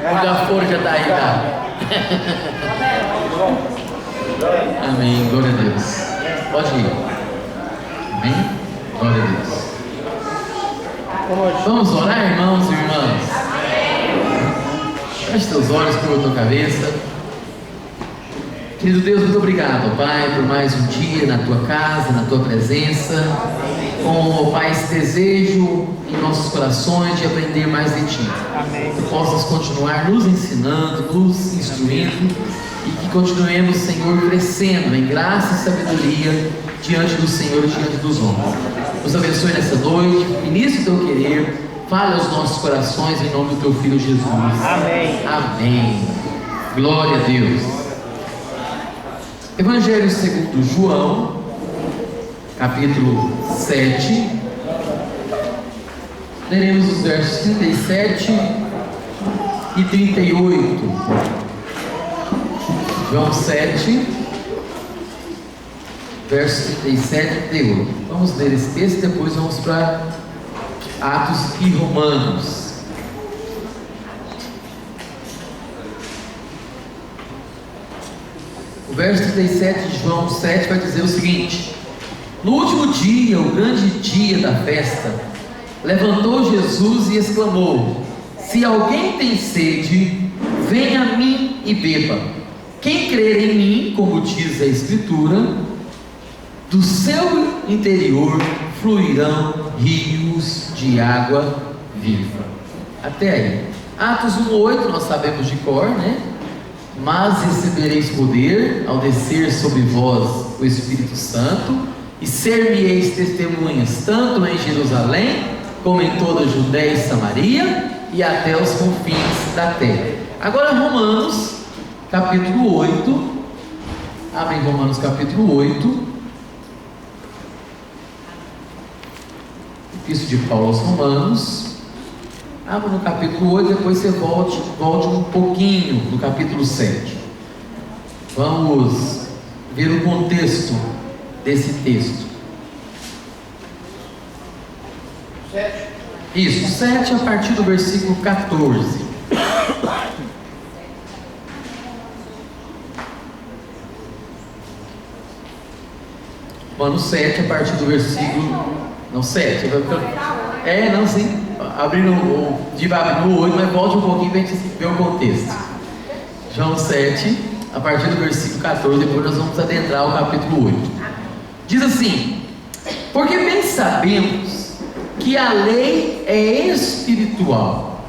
O Gaforo já está aí, tá? Amém, glória a Deus. Pode ir. Amém? Glória a Deus. Vamos orar, irmãos e irmãs? Feche teus olhos, curva tua cabeça. Querido Deus, muito obrigado, Pai, por mais um dia na tua casa, na tua presença, com, Pai, esse desejo em nossos corações de aprender mais de ti. Amém. Que possas continuar nos ensinando, nos instruindo e que continuemos, Senhor, crescendo em graça e sabedoria diante do Senhor e diante dos homens. Nos abençoe nessa noite, inicie o teu querer, fale aos nossos corações em nome do teu Filho Jesus. Amém. Amém. Glória a Deus. Evangelho segundo João, capítulo 7, leremos os versos 37 e 38. João 7, versos 37 e 38. Vamos ler esse texto e depois vamos para Atos e Romanos. O verso 37 de João 7 vai dizer o seguinte: no último dia, o grande dia da festa, levantou Jesus e exclamou: se alguém tem sede, venha a mim e beba. Quem crer em mim, como diz a Escritura, do seu interior fluirão rios de água viva. Até aí. Atos 1:8 nós sabemos de cor, né? Mas recebereis poder ao descer sobre vós o Espírito Santo, e ser-me-eis testemunhas tanto em Jerusalém como em toda a Judéia e Samaria e até os confins da terra. Agora Romanos capítulo 8. Abre Romanos capítulo 8. Epístola de Paulo aos Romanos. Abra no capítulo 8, depois você volte um pouquinho no capítulo 7. Vamos ver o contexto desse texto. 7. Isso, 7 a partir do versículo 14. Romanos 7 a partir do versículo... Não, 7. Não, sim. Abrindo no 8, mas volte um pouquinho para a gente ver o contexto. João 7, a partir do versículo 14, depois nós vamos adentrar o capítulo 8. Diz assim: porque bem sabemos que a lei é espiritual,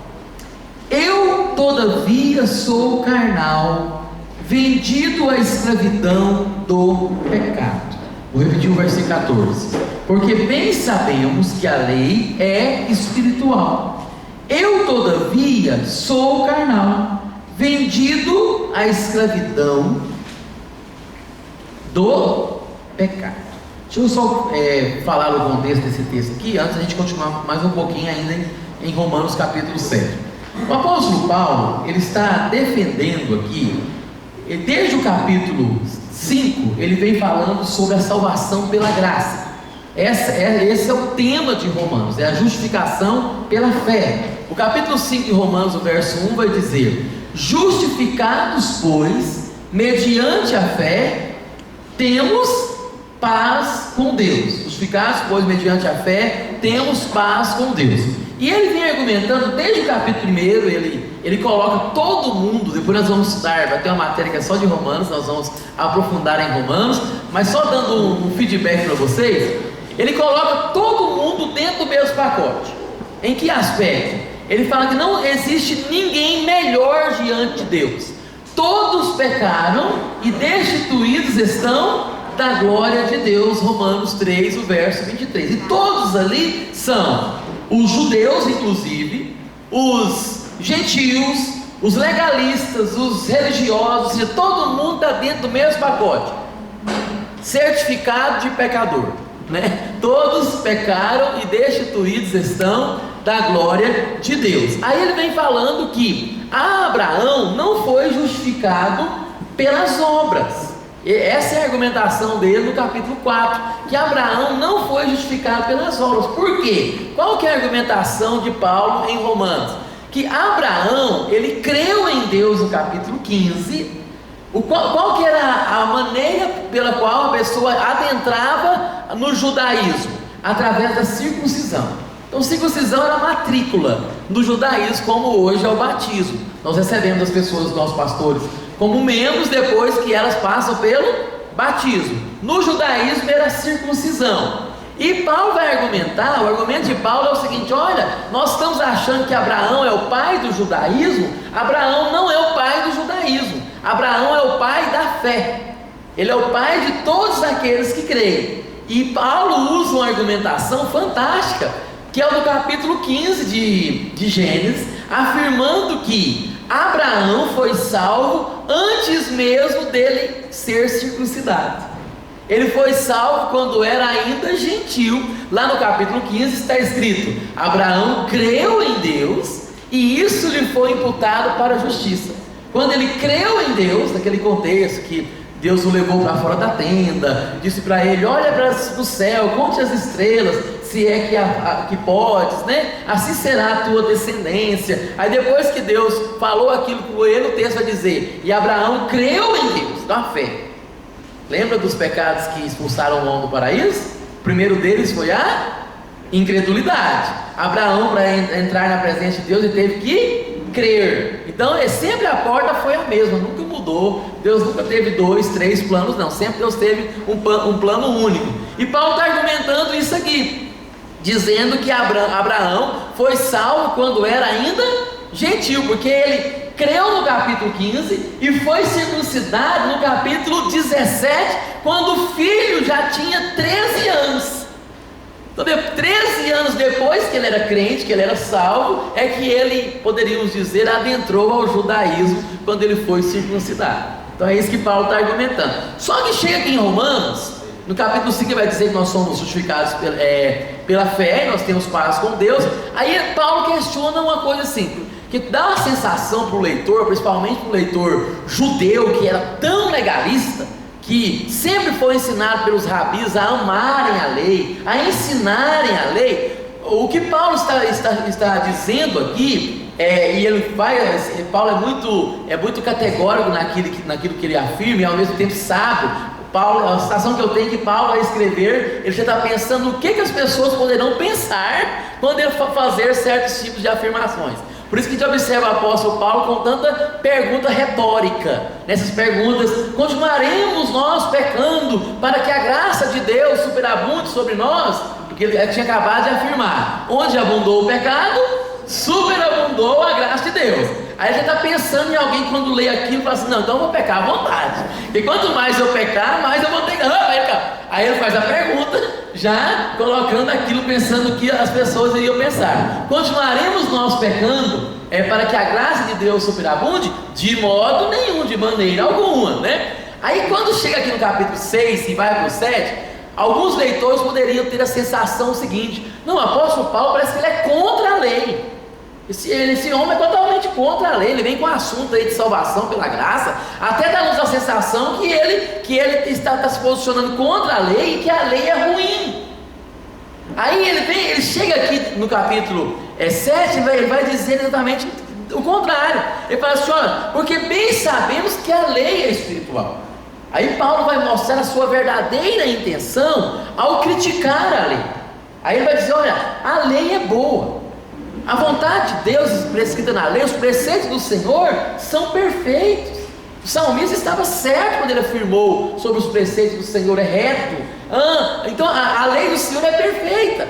eu todavia sou carnal, vendido à escravidão do pecado. Vou repetir o versículo 14. Porque bem sabemos que a lei é espiritual, eu todavia sou carnal, vendido à escravidão do pecado. Deixa eu só falar o contexto desse texto aqui, antes a gente continuar mais um pouquinho ainda em Romanos capítulo 7. O apóstolo Paulo, ele está defendendo aqui, desde o capítulo 5, ele vem falando sobre a salvação pela graça. Esse é o tema de Romanos, é a justificação pela fé. O capítulo 5 de Romanos, o verso 1 vai dizer: justificados, pois, mediante a fé, temos paz com Deus. Justificados, pois, mediante a fé, temos paz com Deus. E ele vem argumentando, desde o capítulo 1, ele coloca todo mundo. Depois nós vamos estudar, vai ter uma matéria que é só de Romanos, nós vamos aprofundar em Romanos, mas só dando um feedback para vocês. Ele coloca todo mundo dentro do mesmo pacote. Em que aspecto? Ele fala que não existe ninguém melhor diante de Deus. Todos pecaram e destituídos estão da glória de Deus. Romanos 3, o verso 23. E todos ali são os judeus, inclusive, os gentios, os legalistas, os religiosos, e todo mundo está dentro do mesmo pacote. Certificado de pecador, né? Todos pecaram e destituídos estão da glória de Deus. Aí ele vem falando que Abraão não foi justificado pelas obras. Essa é a argumentação dele no capítulo 4, que Abraão não foi justificado pelas obras. Por quê? Qual que é a argumentação de Paulo em Romanos? Que Abraão, ele creu capítulo 15, qual que era a maneira pela qual a pessoa adentrava no judaísmo? Através da circuncisão. Então, circuncisão era a matrícula no judaísmo, como hoje é o batismo. Nós recebemos as pessoas, os nossos pastores, como membros depois que elas passam pelo batismo. No judaísmo era a circuncisão. E Paulo vai argumentar, o argumento de Paulo é o seguinte: olha, nós estamos achando que Abraão é o pai do judaísmo. Abraão não é o pai do judaísmo. Abraão é o pai da fé. Ele é o pai de todos aqueles que creem. E Paulo usa uma argumentação fantástica, que é o do capítulo 15 de Gênesis, afirmando que Abraão foi salvo antes mesmo dele ser circuncidado. Ele foi salvo quando era ainda gentil. Lá no capítulo 15 está escrito: Abraão creu em Deus e isso lhe foi imputado para a justiça. Quando ele creu em Deus, naquele contexto que Deus o levou para fora da tenda, disse para ele: olha para o céu, conte as estrelas, se é que podes, né? Assim será a tua descendência. Aí depois que Deus falou aquilo com ele, o texto vai dizer: e Abraão creu em Deus, na fé. Lembra dos pecados que expulsaram o homem do paraíso? O primeiro deles foi a incredulidade. Abraão, para entrar na presença de Deus, ele teve que crer. Então sempre a porta foi a mesma, nunca mudou. Deus nunca teve 2, 3 planos, não. Sempre Deus teve um plano único. E Paulo está argumentando isso aqui, dizendo que Abraão foi salvo quando era ainda gentil, porque ele creu no capítulo 15 e foi circuncidado no capítulo 17, quando o filho já tinha 13 anos. Então, 13 anos depois que ele era crente, que ele era salvo, é que ele, poderíamos dizer, adentrou ao judaísmo quando ele foi circuncidado. Então é isso que Paulo está argumentando. Só que chega aqui em Romanos, no capítulo 5, ele vai dizer que nós somos justificados pela fé, nós temos paz com Deus. Aí Paulo questiona uma coisa assim, que dá uma sensação para o leitor, principalmente para o leitor judeu, que era tão legalista, que sempre foi ensinado pelos rabis a amarem a lei, a ensinarem a lei. O que Paulo está dizendo aqui, Paulo é muito categórico naquilo que ele afirma, e ao mesmo tempo sábio. A sensação que eu tenho é que Paulo, ao escrever, ele já está pensando no que as pessoas poderão pensar quando ele for fazer certos tipos de afirmações. Por isso que a gente observa o apóstolo Paulo com tanta pergunta retórica. Nessas perguntas: continuaremos nós pecando para que a graça de Deus superabunde sobre nós? Porque ele tinha acabado de afirmar: onde abundou o pecado, superabundou a graça de Deus. Aí a gente está pensando em alguém quando lê aquilo e fala assim: não, então eu vou pecar à vontade, e quanto mais eu pecar, mais eu vou ter que pecar. Aí ele faz a pergunta, já colocando aquilo, pensando que as pessoas iriam pensar: continuaremos nós pecando para que a graça de Deus superabunde? De modo nenhum, de maneira alguma, né? Aí quando chega aqui no capítulo 6 e vai para o 7, alguns leitores poderiam ter a sensação seguinte: não, o apóstolo Paulo parece que ele é contra a lei. Esse homem é totalmente contra a lei. Ele vem com o assunto aí de salvação pela graça, até dá-nos a sensação que ele está se posicionando contra a lei e que a lei é ruim. Aí ele chega aqui no capítulo 7, ele vai dizer exatamente o contrário. Ele fala assim: olha, porque bem sabemos que a lei é espiritual. Aí Paulo vai mostrar a sua verdadeira intenção ao criticar a lei. Aí ele vai dizer: olha, a lei é boa, a vontade de Deus prescrita na lei, os preceitos do Senhor são perfeitos. O salmista estava certo quando ele afirmou sobre os preceitos do Senhor, é reto. Então a lei do Senhor é perfeita.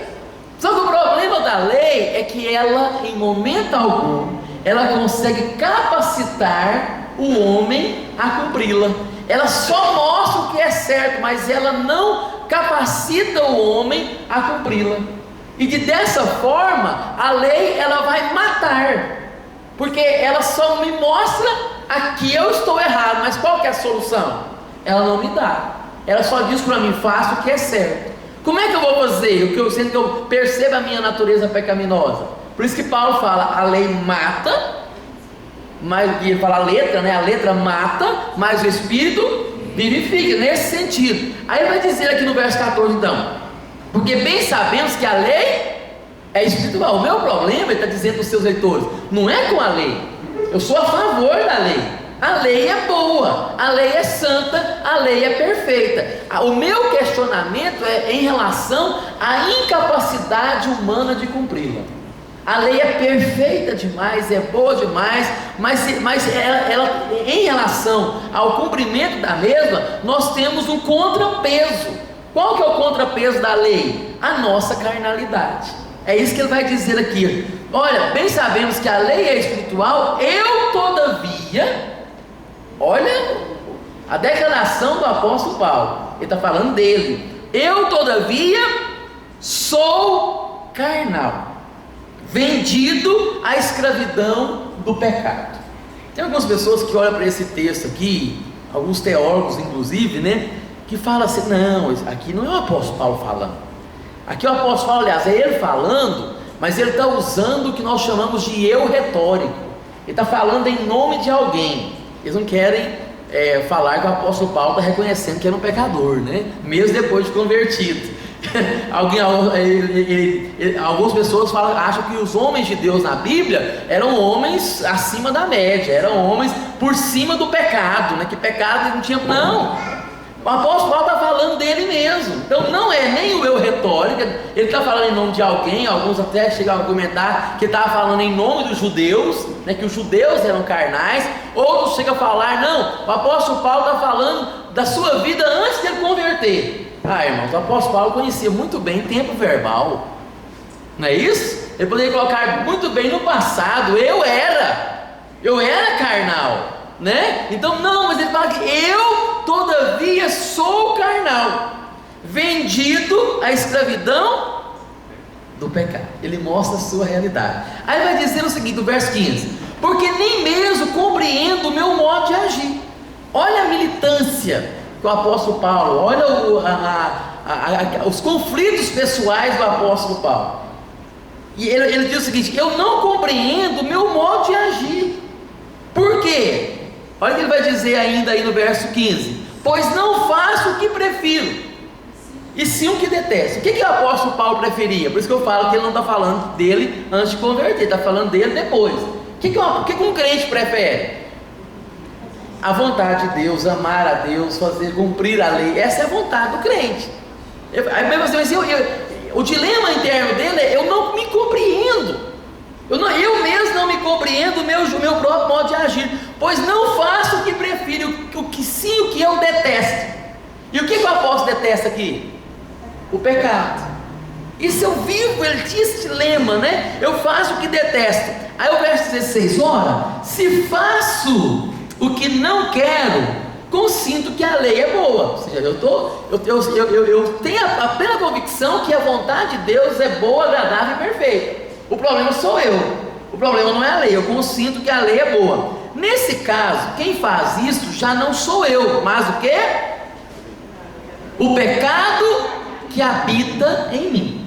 Só que o problema da lei é que ela, em momento algum, ela consegue capacitar o homem a cumpri-la. Ela só mostra o que é certo, mas ela não capacita o homem a cumpri-la. E dessa forma, a lei ela vai matar, porque ela só me mostra aqui eu estou errado, mas qual que é a solução? Ela não me dá, ela só diz para mim: faça o que é certo. Como é que eu vou fazer? Sendo que eu percebo a minha natureza pecaminosa. Por isso que Paulo fala: a lei mata, e ele fala a letra, né? A letra mata, mas o Espírito vivifica, nesse sentido. Aí ele vai dizer aqui no verso 14 então: porque bem sabemos que a lei é espiritual. O meu problema, ele está dizendo para os seus leitores, não é com a lei. eu sou a favor da lei. A lei é boa, a lei é santa, a lei é perfeita. O meu questionamento é em relação à incapacidade humana de cumpri-la. A lei é perfeita demais, é boa demais, mas ela, em relação ao cumprimento da mesma, nós temos um contrapeso. Qual que é o contrapeso da lei? A nossa carnalidade. É isso que ele vai dizer aqui. Olha, bem sabemos que a lei é espiritual, eu todavia... Olha a declaração do apóstolo Paulo, ele está falando dele. Eu todavia sou carnal, vendido à escravidão do pecado. Tem algumas pessoas que olham para esse texto aqui, alguns teólogos inclusive, né, que falam assim, não, aqui não é o apóstolo Paulo falando. Aqui o apóstolo Paulo, aliás, é ele falando, mas ele está usando o que nós chamamos de eu retórico. Ele está falando em nome de alguém. Eles não querem falar que o apóstolo Paulo está reconhecendo que era um pecador, né? Mesmo depois de convertido. Algumas pessoas acham que os homens de Deus na Bíblia eram homens acima da média, eram homens por cima do pecado, né? Que pecado não tinha. Não! O apóstolo Paulo está falando dele mesmo. Então não é nem o eu retórico. Ele está falando em nome de alguém. Alguns até chegam a argumentar que estava falando em nome dos judeus, né, que os judeus eram carnais. Outros chegam a falar, não, o apóstolo Paulo está falando da sua vida antes de ele converter. Irmãos, o apóstolo Paulo conhecia muito bem tempo verbal, não é isso? Ele poderia colocar muito bem no passado, eu era carnal, né? Então não, mas ele fala que eu todavia sou carnal, vendido à escravidão do pecado. Ele mostra a sua realidade. Aí vai dizer o seguinte, no verso 15: porque nem mesmo compreendo o meu modo de agir. Olha a militância que o apóstolo Paulo, olha os conflitos pessoais do apóstolo Paulo. E ele diz o seguinte: eu não compreendo o meu modo de agir. Por quê? Olha o que ele vai dizer ainda aí no verso 15: pois não faço o que prefiro, e sim o que detesto. O que o apóstolo Paulo preferia? Por isso que eu falo que ele não está falando dele antes de converter, ele está falando dele depois. O que um crente prefere? A vontade de Deus, amar a Deus, fazer cumprir a lei. Essa é a vontade do crente. Aí mesmo assim, o dilema interno dele é: eu não me compreendo. Eu mesmo não me compreendo o meu próprio modo de agir, pois não faço o que prefiro, o que eu detesto. E o que o apóstolo detesta aqui? O pecado. E se eu vivo, ele tinha esse dilema, né? Eu faço o que detesto. Aí o verso 16: ora, se faço o que não quero, consinto que a lei é boa. Ou seja, eu tenho a plena convicção que a vontade de Deus é boa, agradável e perfeita. O problema sou eu, o problema não é a lei. Eu consinto que a lei é boa. Nesse caso, quem faz isso já não sou eu, mas o que? O pecado que habita em mim.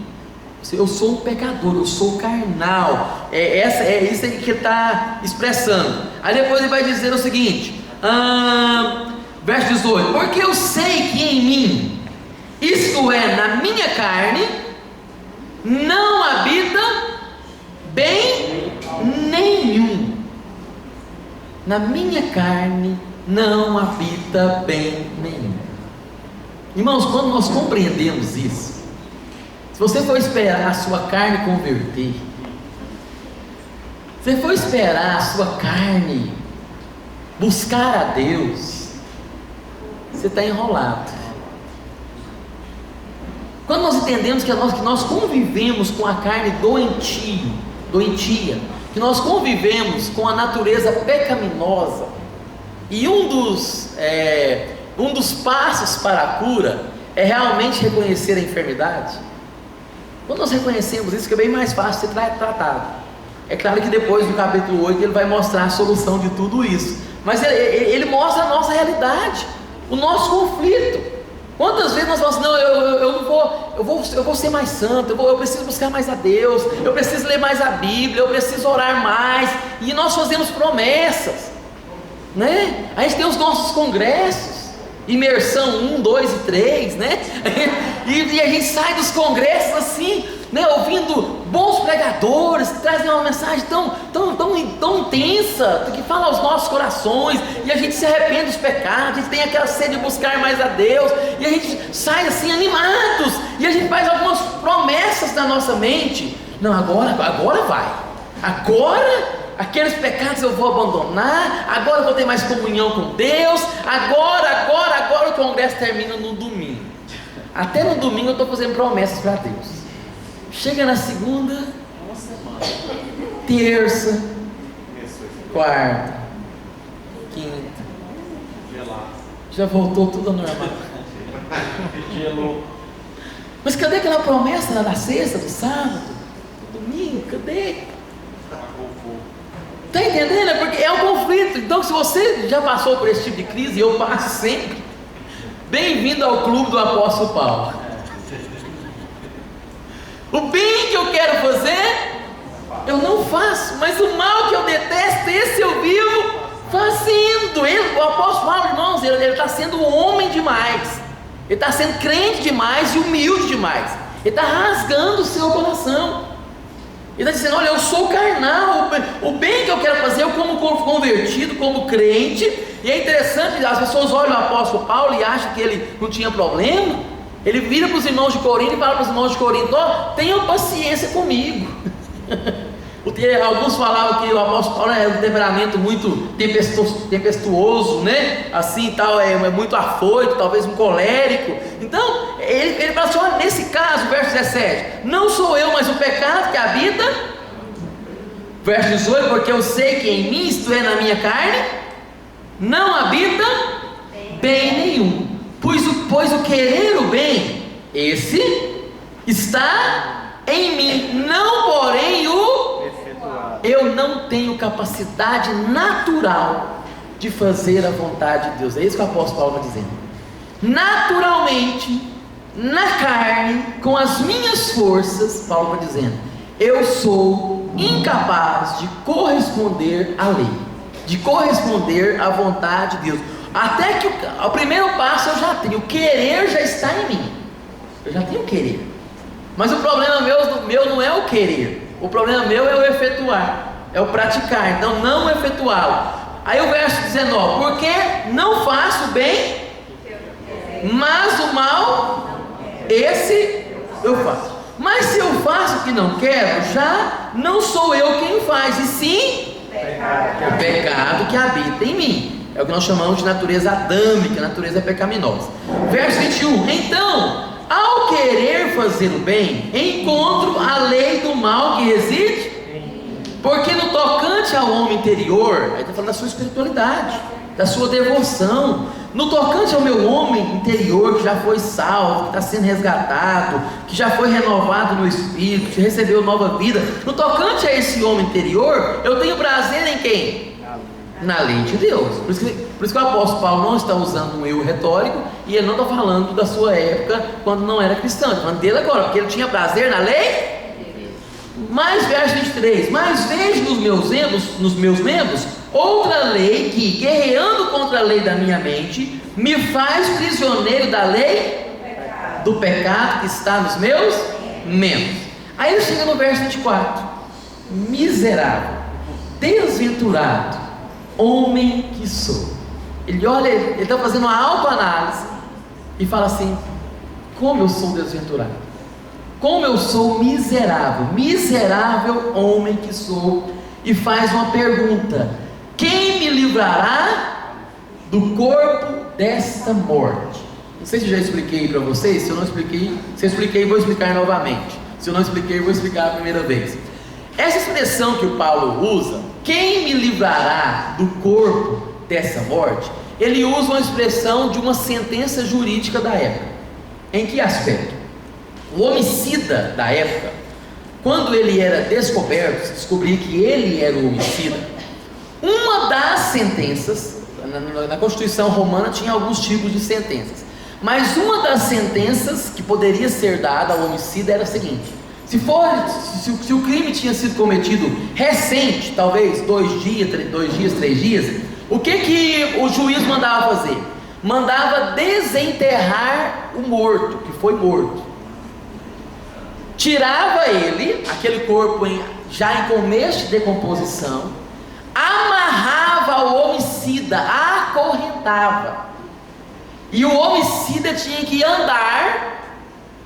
Eu sou um pecador, eu sou carnal. É isso que ele está expressando. Aí depois ele vai dizer o seguinte, verso 18: porque eu sei que em mim, isto é, na minha carne, não habita bem nenhum. Na minha carne não habita bem nenhum. Irmãos, quando nós compreendemos isso, se você for esperar a sua carne converter, se você for esperar a sua carne buscar a Deus, você está enrolado. Quando nós entendemos que nós convivemos com a carne doentia, que nós convivemos com a natureza pecaminosa, e um dos passos para a cura é realmente reconhecer a enfermidade. Quando nós reconhecemos isso, fica bem mais fácil ser tratado. É claro que depois, no capítulo 8, ele vai mostrar a solução de tudo isso, mas ele mostra a nossa realidade, o nosso conflito. Quantas vezes nós falamos assim: não, eu vou ser mais santo, eu preciso buscar mais a Deus, eu preciso ler mais a Bíblia, eu preciso orar mais, e nós fazemos promessas, né? A gente tem os nossos congressos, imersão 1, 2 e 3, né? E a gente sai dos congressos assim, né, ouvindo bons pregadores que trazem uma mensagem tão intensa, que fala aos nossos corações, e a gente se arrepende dos pecados, a gente tem aquela sede de buscar mais a Deus, e a gente sai assim animados, e a gente faz algumas promessas na nossa mente. Não, agora vai, agora aqueles pecados eu vou abandonar, agora eu vou ter mais comunhão com Deus, agora o congresso termina no domingo. Até no domingo eu estou fazendo promessas para Deus. Chega na segunda, terça, quarta, quinta, já voltou tudo ao normal. Mas cadê aquela promessa lá da sexta, do sábado, do domingo? Cadê? Está entendendo? É porque é um conflito. Então, se você já passou por esse tipo de crise, eu passo sempre, bem-vindo ao clube do apóstolo Paulo. O bem que eu quero fazer, eu não faço, mas o mal que eu detesto, esse eu vivo fazendo. O apóstolo Paulo, irmãos, ele está sendo homem demais, ele está sendo crente demais e humilde demais, ele está rasgando o seu coração. Ele está dizendo: olha, eu sou carnal, o bem que eu quero fazer, eu como convertido, como crente. E é interessante, as pessoas olham o apóstolo Paulo e acham que ele não tinha problema. Ele vira para os irmãos de Corinto e fala para os irmãos de Corinto: ó, tenham paciência comigo. Alguns falavam que o apóstolo Paulo é um temperamento muito tempestuoso, né? Assim tal, é muito afoito, talvez um colérico. Então, ele fala assim: olha, nesse caso, verso 17, não sou eu, mas o pecado que habita. Verso 18, porque eu sei que em mim, isto é, na minha carne, não habita bem nenhum. Pois o querer o bem, esse está em mim, não porém o efetuar. Eu não tenho capacidade natural de fazer a vontade de Deus. É isso que o apóstolo Paulo está dizendo. Naturalmente, na carne, com as minhas forças, Paulo está dizendo, eu sou incapaz de corresponder à lei, de corresponder à vontade de Deus. Até que o primeiro passo eu já tenho, o querer já está em mim, eu já tenho o querer, mas o problema meu não é o querer, o problema meu é o efetuar, é o praticar, então não efetuá-lo. Aí o verso 19, porque não faço bem, mas o mal, esse eu faço. Mas se eu faço o que não quero, já não sou eu quem faz, e sim o pecado que habita em mim. É o que nós chamamos de natureza adâmica, natureza pecaminosa. Verso 21, então, ao querer fazer o bem, encontro a lei do mal que reside, porque no tocante ao homem interior, aí está falando da sua espiritualidade, da sua devoção, no tocante ao meu homem interior, que já foi salvo, que está sendo resgatado, que já foi renovado no Espírito, que recebeu nova vida, no tocante a esse homem interior, eu tenho prazer em quem? Na lei de Deus. Por isso que o apóstolo Paulo não está usando um eu retórico, e ele não está falando da sua época, quando não era cristão, está falando dele agora, porque ele tinha prazer na lei. Mais verso 23, mas vejo nos meus membros outra lei que, guerreando contra a lei da minha mente, me faz prisioneiro da lei do pecado que está nos meus membros. Aí ele chega no verso 24, miserável, desventurado homem que sou. Ele olha, ele está fazendo uma autoanálise e fala assim: como eu sou desventurado, como eu sou miserável, miserável homem que sou. E faz uma pergunta: quem me livrará do corpo desta morte? Não sei se já expliquei para vocês. Se eu não expliquei, se eu expliquei, vou explicar novamente. Se eu não expliquei, vou explicar a primeira vez. Essa expressão que o Paulo usa, quem me livrará do corpo dessa morte, ele usa uma expressão de uma sentença jurídica da época. Em que aspecto? O homicida da época, quando ele era descoberto, se descobria que ele era o homicida, uma das sentenças, na Constituição Romana tinha alguns tipos de sentenças, mas uma das sentenças que poderia ser dada ao homicida era a seguinte: se o crime tinha sido cometido recente, talvez 2 dias, 3 dias, o que o juiz mandava fazer? Mandava desenterrar o morto, que foi morto. tirava ele, aquele corpo já em começo de decomposição, amarrava o homicida, acorrentava, e o homicida tinha que andar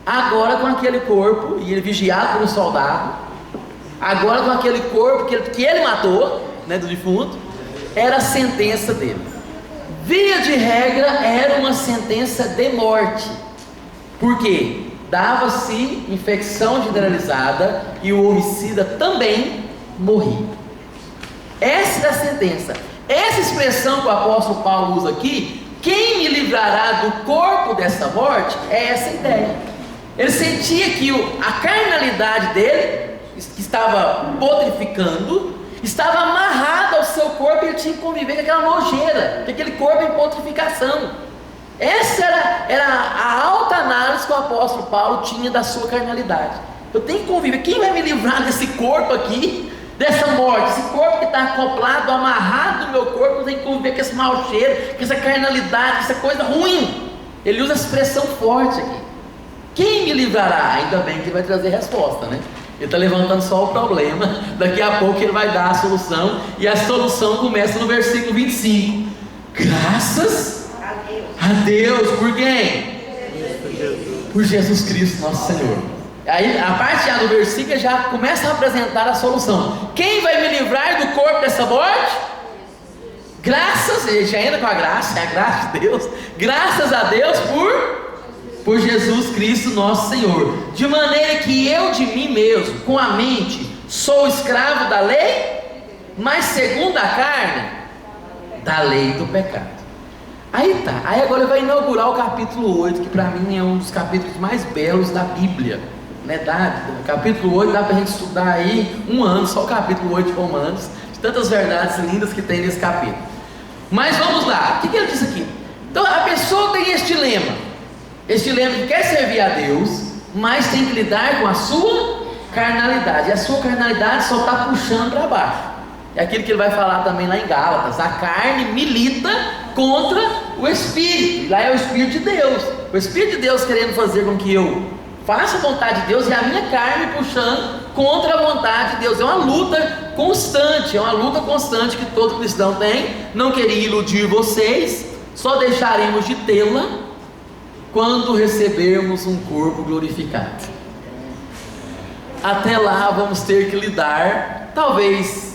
agora com aquele corpo, e ele vigiado por um soldado, agora com aquele corpo que ele matou, né, do defunto, era a sentença dele. Via de regra, era uma sentença de morte. Por quê? Dava-se infecção generalizada e o homicida também morria. Essa era a sentença. Essa expressão que o apóstolo Paulo usa aqui, quem me livrará do corpo dessa morte, é essa ideia. Ele sentia que a carnalidade dele, que estava putrificando, estava amarrada ao seu corpo e ele tinha que conviver com aquela nojeira, com aquele corpo em putrificação. Essa era a alta análise que o apóstolo Paulo tinha da sua carnalidade. Eu tenho que conviver. Quem vai me livrar desse corpo aqui, dessa morte? Esse corpo que está acoplado, amarrado no meu corpo, eu tenho que conviver com esse mau cheiro, com essa carnalidade, com essa coisa ruim. Ele usa a expressão forte aqui. Quem me livrará? Ainda bem que ele vai trazer resposta, né? Ele está levantando só o problema. Daqui a pouco ele vai dar a solução. E a solução começa no versículo 25. Graças a Deus. Por quem? Por Jesus Cristo, nosso Senhor. Aí a parte A do versículo já começa a apresentar a solução. Quem vai me livrar do corpo dessa morte? Graças, ele já entra com a graça, é a graça de Deus. Graças a Deus por Jesus Cristo nosso Senhor, de maneira que eu de mim mesmo, com a mente, sou escravo da lei, mas segundo a carne, da lei do pecado. Aí agora ele vai inaugurar o capítulo 8, que para mim é um dos capítulos mais belos da Bíblia, né? O capítulo 8 dá para a gente estudar aí um ano, só o capítulo 8 de Romanos, de tantas verdades lindas que tem nesse capítulo. Mas vamos lá, o que ele diz aqui? Então a pessoa tem este dilema que quer servir a Deus, mas tem que lidar com a sua carnalidade, e a sua carnalidade só está puxando para baixo. É aquilo que ele vai falar também lá em Gálatas: a carne milita contra o Espírito, lá é o Espírito de Deus, o Espírito de Deus querendo fazer com que eu faça a vontade de Deus, e a minha carne puxando contra a vontade de Deus. É uma luta constante que todo cristão tem. Não queria iludir vocês, só deixaremos de tê-la quando recebermos um corpo glorificado. Até lá vamos ter que lidar, talvez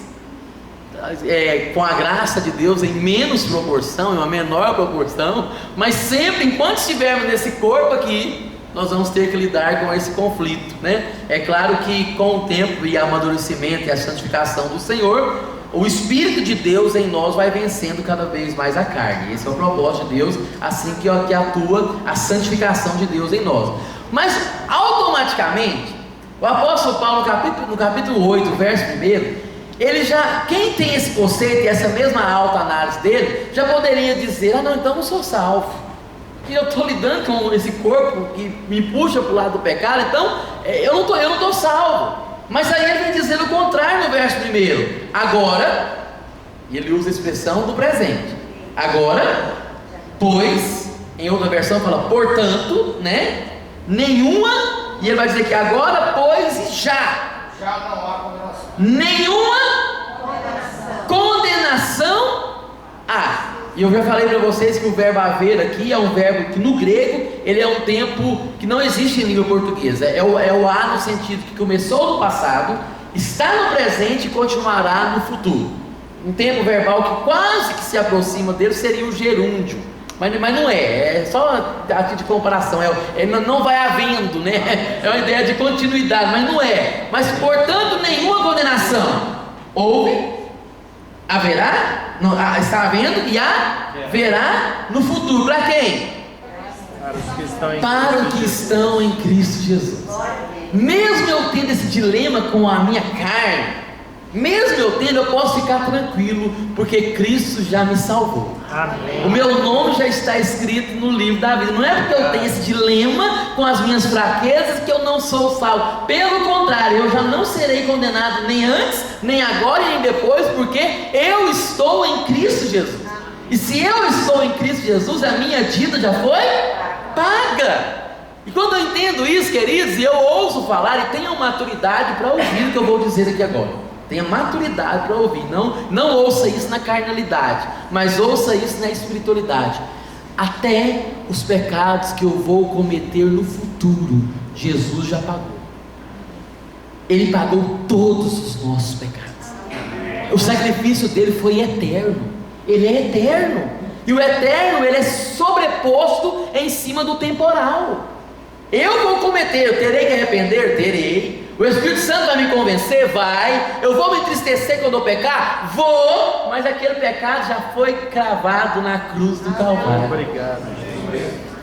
com a graça de Deus em menos proporção, em uma menor proporção, mas sempre, enquanto estivermos nesse corpo aqui, nós vamos ter que lidar com esse conflito, né? É claro que com o tempo e amadurecimento e a santificação do Senhor, o Espírito de Deus em nós vai vencendo cada vez mais a carne. Esse é o propósito de Deus, assim que atua a santificação de Deus em nós. Mas automaticamente, o apóstolo Paulo no capítulo 8, verso 1, ele já, quem tem esse conceito e essa mesma autoanálise dele, já poderia dizer: não, então eu não sou salvo, que eu estou lidando com esse corpo que me puxa para o lado do pecado, então eu não estou salvo. Mas aí ele vem dizendo o contrário no verso 1. Agora, e ele usa a expressão do presente. Agora, pois, em outra versão fala portanto, né? Nenhuma, e ele vai dizer que agora, pois, já não há condenação. Nenhuma condenação há. E eu já falei para vocês que o verbo haver aqui é um verbo que no grego ele é um tempo que não existe em língua portuguesa. É o há no sentido que começou no passado, está no presente e continuará no futuro. Um tempo verbal que quase que se aproxima dele seria o gerúndio, mas não é só aqui de comparação, não vai havendo, né? É uma ideia de continuidade, mas não é. Mas portanto nenhuma condenação houve, haverá, está havendo e haverá no futuro. Para quem? Para os que estão em Cristo Jesus. Mesmo eu tendo esse dilema com a minha carne, mesmo eu tendo, eu posso ficar tranquilo, porque Cristo já me salvou. Amém. O meu nome já está escrito no livro da vida. Não é porque eu tenho esse dilema com as minhas fraquezas que eu não sou salvo. Pelo contrário, eu já não serei condenado nem antes, nem agora e nem depois, porque eu estou em Cristo Jesus. E se eu estou em Cristo Jesus, a minha dívida já foi paga. E quando eu entendo isso, queridos, e eu ouço falar, e tenha maturidade para ouvir o que eu vou dizer aqui agora. Tenha maturidade para ouvir. Não ouça isso na carnalidade, mas ouça isso na espiritualidade. Até os pecados que eu vou cometer no futuro, Jesus já pagou. Ele pagou todos os nossos pecados. O sacrifício dele foi eterno. Ele é eterno. E o eterno, ele é sobreposto em cima do temporal. Eu vou cometer, eu terei que arrepender? Terei. O Espírito Santo vai me convencer? Vai. Eu vou me entristecer quando eu pecar? Vou. Mas aquele pecado já foi cravado na cruz do Calvário. Obrigado.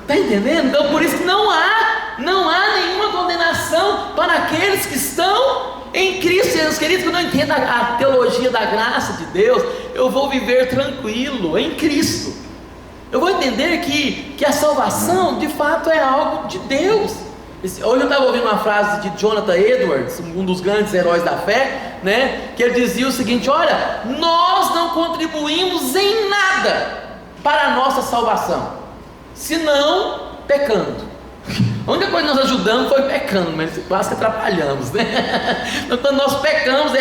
Está entendendo? Então por isso que não há nenhuma condenação para aqueles que estão em Cristo. Jesus, queridos, quando eu entendo a teologia da graça de Deus, eu vou viver tranquilo em Cristo. Eu vou entender que a salvação de fato é algo de Deus. Hoje eu estava ouvindo uma frase de Jonathan Edwards, um dos grandes heróis da fé, né? Que ele dizia o seguinte: olha, nós não contribuímos em nada para a nossa salvação, senão pecando. A única coisa que nós ajudamos foi pecando, mas quase que atrapalhamos, né? Então, quando nós pecamos,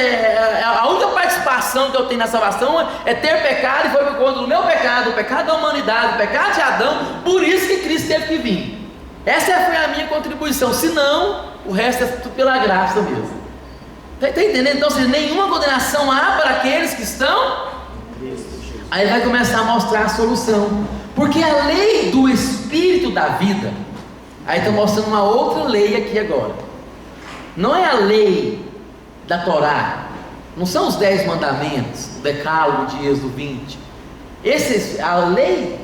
a única participação que eu tenho na salvação é ter pecado, e foi por conta do meu pecado, o pecado da humanidade, o pecado de Adão. Por isso que Cristo teve que vir. Essa foi a minha contribuição. Senão, o resto é tudo pela graça mesmo. Está entendendo? Então, se nenhuma condenação há para aqueles que estão, aí vai começar a mostrar a solução. Porque a lei do Espírito da vida, aí estou mostrando uma outra lei aqui agora. Não é a lei da Torá, não são os 10 mandamentos, o decálogo de Êxodo 20. A lei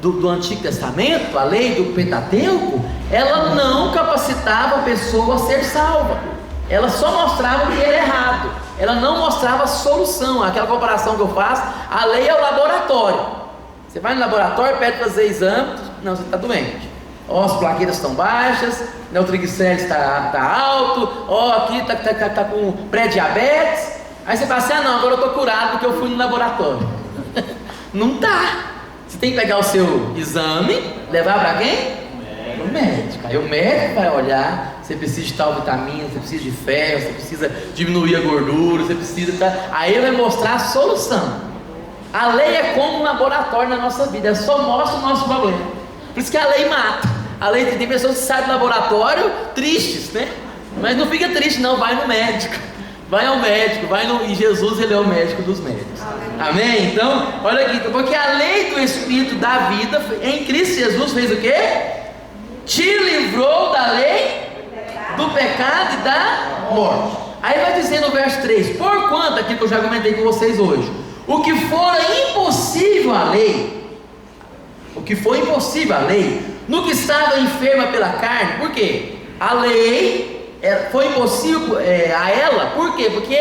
do Antigo Testamento, a lei do Pentateuco, ela não capacitava a pessoa a ser salva. Ela só mostrava o que era errado. Ela não mostrava a solução. Aquela comparação que eu faço, a lei é o laboratório. Você vai no laboratório, pede para fazer exame, não, você está doente. Ó, as plaquetas estão baixas, o triglicérides está alto, ó, aqui está com pré-diabetes. Aí você fala assim: ah não, agora eu estou curado porque eu fui no laboratório. Não está. Você tem que pegar o seu exame, levar para quem? Para o médico. Aí o médico vai olhar, você precisa de tal vitamina, você precisa de ferro, você precisa diminuir a gordura, você precisa... Aí ele vai mostrar a solução. A lei é como um laboratório na nossa vida, ela só mostra o nosso problema. Por isso que a lei mata. A lei tem pessoas que saem do laboratório tristes, né? Mas não fica triste não, vai no médico. Vai ao médico, e Jesus, ele é o médico dos médicos. Amém? Então, olha aqui, porque a lei do Espírito da vida, em Cristo Jesus, fez o quê? Te livrou da lei do pecado e da morte. Aí vai dizer no verso 3: porquanto, aqui que eu já comentei com vocês hoje, o que for impossível à lei, no que estava enferma pela carne. Por quê? A lei foi impossível a ela. Por quê? Porque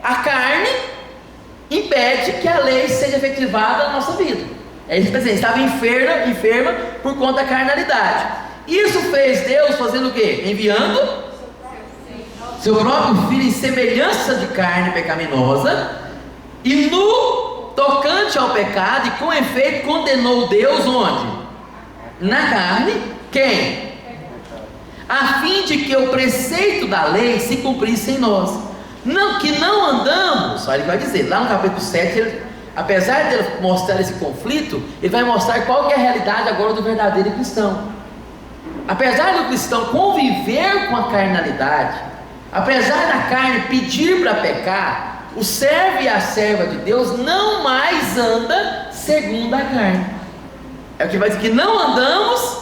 a carne impede que a lei seja efetivada na nossa vida. É isso que está dizendo, estava enferma por conta da carnalidade. Isso fez Deus fazendo o quê? Enviando seu próprio Filho em semelhança de carne pecaminosa, e no tocante ao pecado, e com efeito condenou Deus onde? Na carne, quem? A fim de que o preceito da lei se cumprisse em nós. Que não andamos, olha, ele vai dizer, lá no capítulo 7, apesar de ele mostrar esse conflito, ele vai mostrar qual que é a realidade agora do verdadeiro cristão. Apesar do cristão conviver com a carnalidade, apesar da carne pedir para pecar, o servo e a serva de Deus não mais anda segundo a carne. É o que vai dizer, que não andamos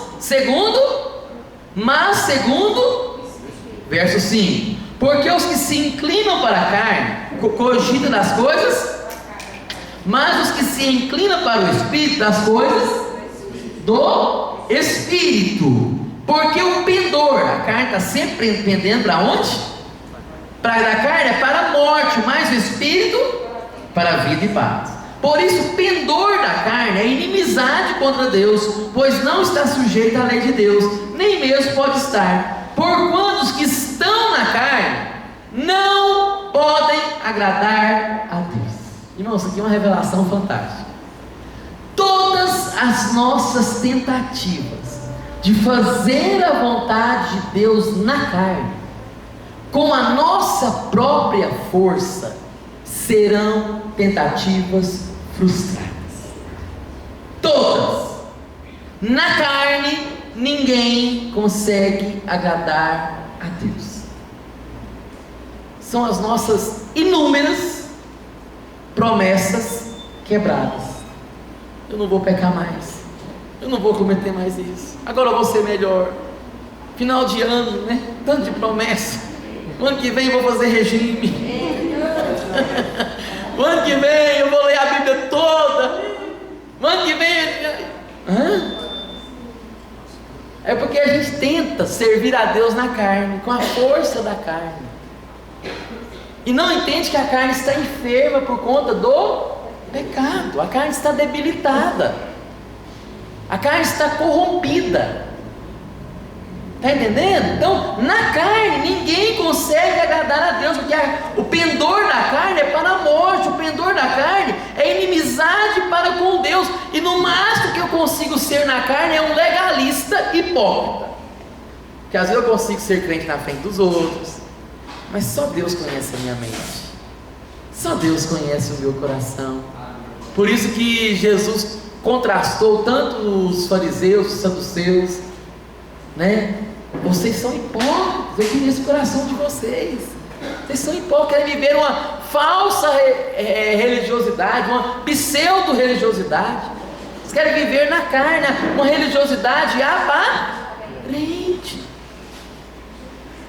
mas segundo, verso 5: porque os que se inclinam para a carne cogitam das coisas, mas os que se inclinam para o Espírito, das coisas do Espírito. Porque o pendor, a carne está sempre pendendo para onde? Para a carne é para a morte, mas o Espírito para a vida e paz. Por isso o pendor da carne é inimizade contra Deus, pois não está sujeito à lei de Deus, nem mesmo pode estar. Porquanto os que estão na carne não podem agradar a Deus. Irmão, isso aqui é uma revelação fantástica. Todas as nossas tentativas, de fazer a vontade de Deus na carne, com a nossa própria força, serão tentativas frustradas. Todas. Na carne, ninguém consegue agradar a Deus. São as nossas inúmeras promessas quebradas. Eu não vou pecar mais, eu não vou cometer mais isso, agora eu vou ser melhor. Final de ano, né? Tanto de promessa. O ano que vem eu vou fazer regime. O ano que vem eu vou ler a Bíblia toda. O ano que vem... É porque a gente tenta servir a Deus na carne, com a força da carne, e não entende que a carne está enferma por conta do pecado. A carne está debilitada, a carne está corrompida. Está entendendo? Então, na carne, ninguém consegue agradar a Deus, porque o pendor da carne é para a morte, o pendor da carne é inimizade para com Deus, e no máximo que eu consigo ser na carne é um legalista hipócrita, que às vezes eu consigo ser crente na frente dos outros, mas só Deus conhece a minha mente, só Deus conhece o meu coração. Por isso que Jesus contrastou tanto os fariseus, os saduceus, né? Vocês são hipócritas, eu conheço o coração de vocês. Vocês são hipócritas, querem viver uma falsa religiosidade, uma pseudo-religiosidade. Vocês querem viver na carne, uma religiosidade aparente.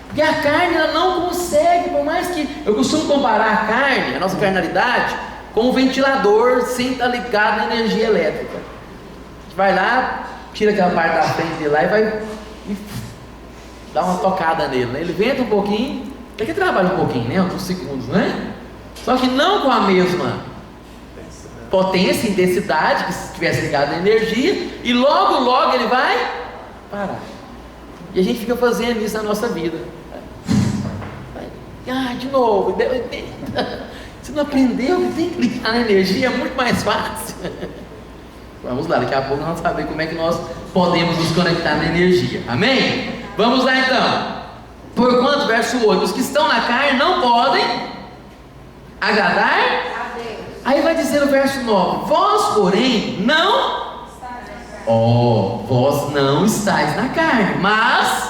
Porque a carne ela não consegue, por mais que... Eu costumo comparar a carne, a nossa carnalidade, com um ventilador sem estar ligado na energia elétrica. A gente vai lá, tira aquela parte da frente dele lá e vai... dá uma tocada nele, né? Ele venta um pouquinho, até que trabalha um pouquinho, né? Uns segundos, né? Só que não com a mesma potência e intensidade que se estivesse ligado na energia, e logo ele vai parar. E a gente fica fazendo isso na nossa vida. De novo. Você não aprendeu que tem que ligar na energia, é muito mais fácil. Vamos lá, daqui a pouco nós vamos saber como é que nós podemos nos conectar na energia. Amém? Vamos lá então. Porquanto, verso 8, os que estão na carne não podem agradar a Deus. Aí vai dizer o verso 9: vós, porém, não... vós não estáis na carne, mas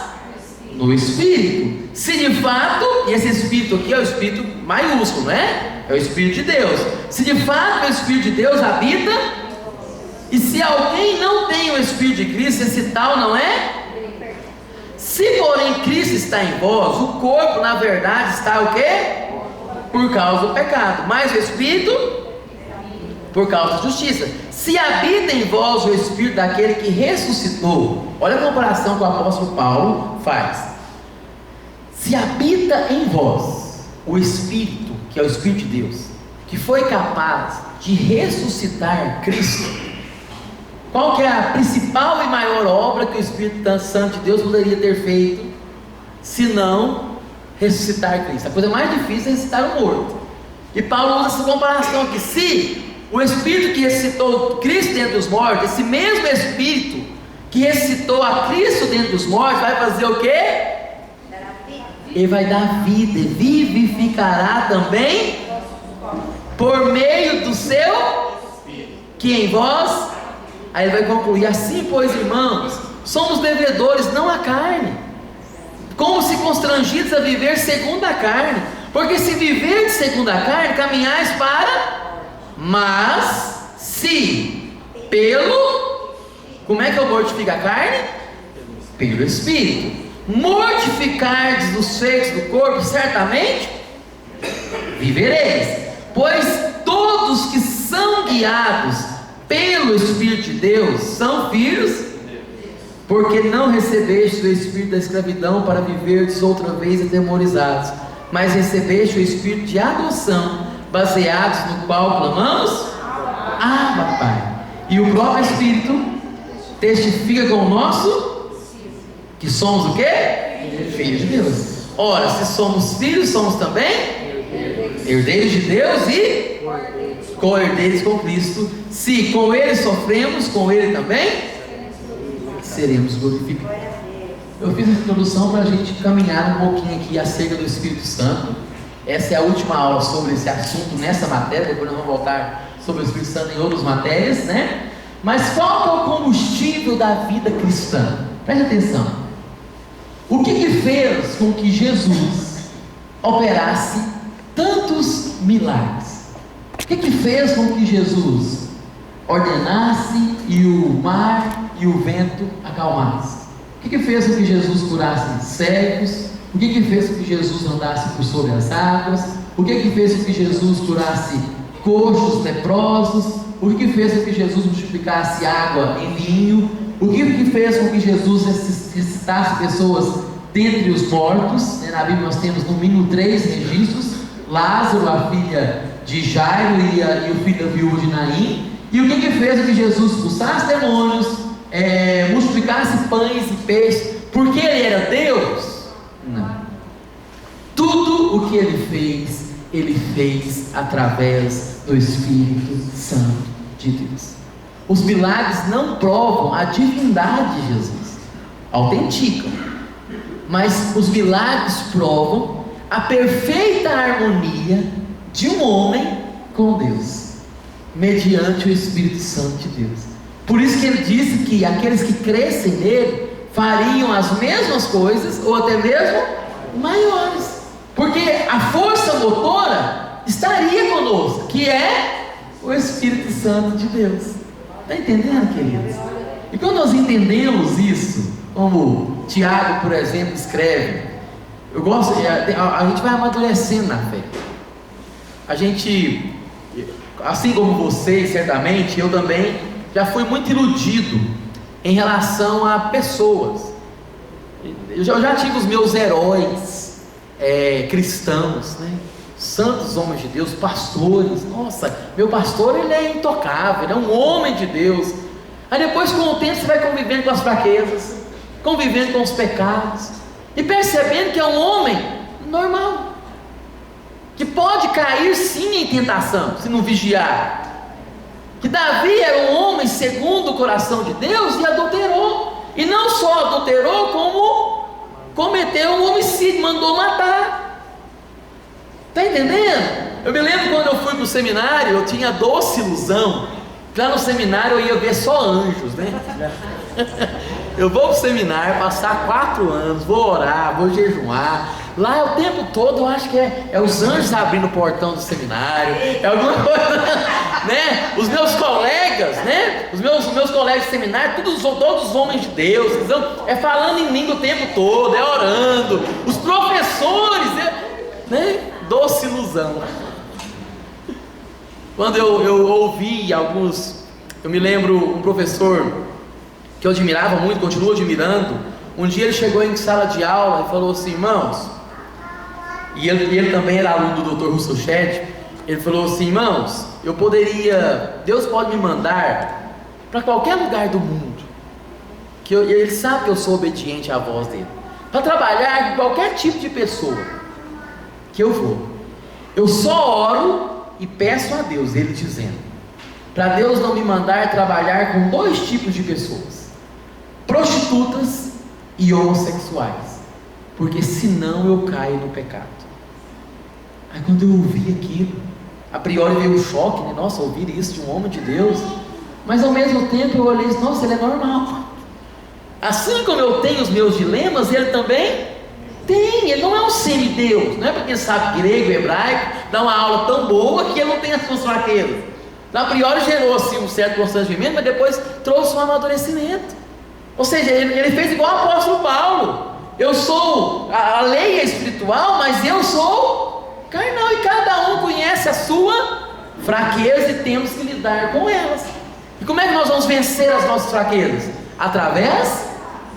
no Espírito. Se de fato, e esse Espírito aqui é o Espírito maiúsculo, né? É o Espírito de Deus. Se de fato o Espírito de Deus habita... E se alguém não tem o Espírito de Cristo, esse tal não é? Se porém Cristo está em vós, o corpo na verdade está o quê? Por causa do pecado, mas o Espírito por causa da justiça. Se habita em vós o Espírito daquele que ressuscitou, olha a comparação que o apóstolo Paulo faz. Se habita em vós o Espírito, que é o Espírito de Deus, que foi capaz de ressuscitar Cristo, qual que é a principal e maior obra que o Espírito Santo de Deus poderia ter feito, se não ressuscitar Cristo? A coisa mais difícil é ressuscitar o morto. E Paulo usa essa comparação aqui. Se o Espírito que ressuscitou Cristo dentre os mortos, esse mesmo Espírito que ressuscitou a Cristo dentre os mortos, vai fazer o quê? Ele vai dar vida, vivificará também por meio do seu que em vós. Aí ele vai concluir: assim pois, irmãos, somos devedores não à carne, como se constrangidos a viver segundo a carne, porque se viver segundo a carne, caminhais para... Mas se pelo... Como é que eu mortifico a carne? Pelo Espírito. Mortificardes os feitos do corpo, certamente vivereis. Pois todos que são guiados pelo Espírito de Deus são filhos, porque não recebeste o espírito da escravidão para viverdes outra vez atemorizados, mas recebeste o espírito de adoção, baseados no qual clamamos: Abba, Pai. E o próprio Espírito testifica com o nosso que somos o quê? Filhos de Deus. Ora, se somos filhos, somos também herdeiros de Deus e co-herdeiros com Cristo. Se com Ele sofremos, com Ele também seremos glorificados. Eu fiz essa introdução para a gente caminhar um pouquinho aqui acerca do Espírito Santo. Essa é a última aula sobre esse assunto nessa matéria, depois nós vamos voltar sobre o Espírito Santo em outras matérias, né? Mas qual que é o combustível da vida cristã? Preste atenção. O que fez com que Jesus operasse tantos milagres? O que fez com que Jesus ordenasse e o mar e o vento acalmasse? O que fez com que Jesus curasse cegos? O que fez com que Jesus andasse por sobre as águas? O que fez com que Jesus curasse coxos, leprosos? O que fez com que Jesus multiplicasse água em vinho? O que fez com que Jesus ressuscitasse pessoas dentre os mortos? Na Bíblia nós temos no mínimo 3 registros: Lázaro, a filha de Jairo, e o filho da viúva de Naim. E o que fez com que Jesus expulsasse demônios, multiplicasse pães e peixes? Porque ele era Deus? Não. Tudo o que ele fez através do Espírito Santo de Deus. Os milagres não provam a divindade de Jesus, autenticam, mas os milagres provam a perfeita harmonia de um homem com Deus, mediante o Espírito Santo de Deus. Por isso que ele disse que aqueles que crescem nele fariam as mesmas coisas, ou até mesmo maiores, porque a força motora estaria conosco, que é o Espírito Santo de Deus. Está entendendo, queridos? E quando nós entendemos isso, como Tiago, por exemplo, escreve, eu gosto, a gente vai amadurecendo na fé. A gente, assim como vocês, certamente, eu também já fui muito iludido em relação a pessoas. Eu já tive os meus heróis cristãos, né? Santos homens de Deus, pastores. Nossa, meu pastor, ele é intocável, ele é um homem de Deus. Aí depois, com o tempo, você vai convivendo com as fraquezas, convivendo com os pecados, e percebendo que é um homem normal, que pode cair sim em tentação, se não vigiar. Que Davi era um homem segundo o coração de Deus e adulterou, e não só adulterou, como cometeu um homicídio, mandou matar. Está entendendo? Eu me lembro quando eu fui para o seminário, eu tinha doce ilusão, que lá no seminário eu ia ver só anjos, né? Eu vou para o seminário, passar 4 anos, vou orar, vou jejuar. Lá o tempo todo eu acho que é os anjos abrindo o portão do seminário, é alguma coisa, né? Os meus colegas, né? Os meus colegas de seminário, todos os homens de Deus, então, falando em língua o tempo todo, orando. Os professores, né? Doce ilusão. Quando eu ouvi alguns, eu me lembro um professor que eu admirava muito, continuo admirando. Um dia ele chegou em sala de aula e falou assim: irmãos, e ele também era aluno do Dr. Russell Shedd. Ele falou assim: irmãos, Deus pode me mandar para qualquer lugar do mundo, e ele sabe que eu sou obediente à voz dele, para trabalhar com qualquer tipo de pessoa, que eu vou. Eu só oro e peço a Deus, ele dizendo, para Deus não me mandar trabalhar com 2 tipos de pessoas: prostitutas e homossexuais, porque senão eu caio no pecado. Aí quando eu ouvi aquilo, a priori veio um choque, né? Nossa, ouvir isso de um homem de Deus. Mas ao mesmo tempo eu olhei e disse: nossa, ele é normal. Assim como eu tenho os meus dilemas, ele também tem. Ele não é um semideus, não é porque sabe grego, hebraico, dá uma aula tão boa que ele não tem as suas fraquezas. A priori gerou assim um certo constrangimento, mas depois trouxe um amadurecimento. Ou seja, ele fez igual o apóstolo Paulo: eu sou, a lei é espiritual, mas eu sou carnal, e cada um conhece a sua fraqueza e temos que lidar com elas. E como é que nós vamos vencer as nossas fraquezas? Através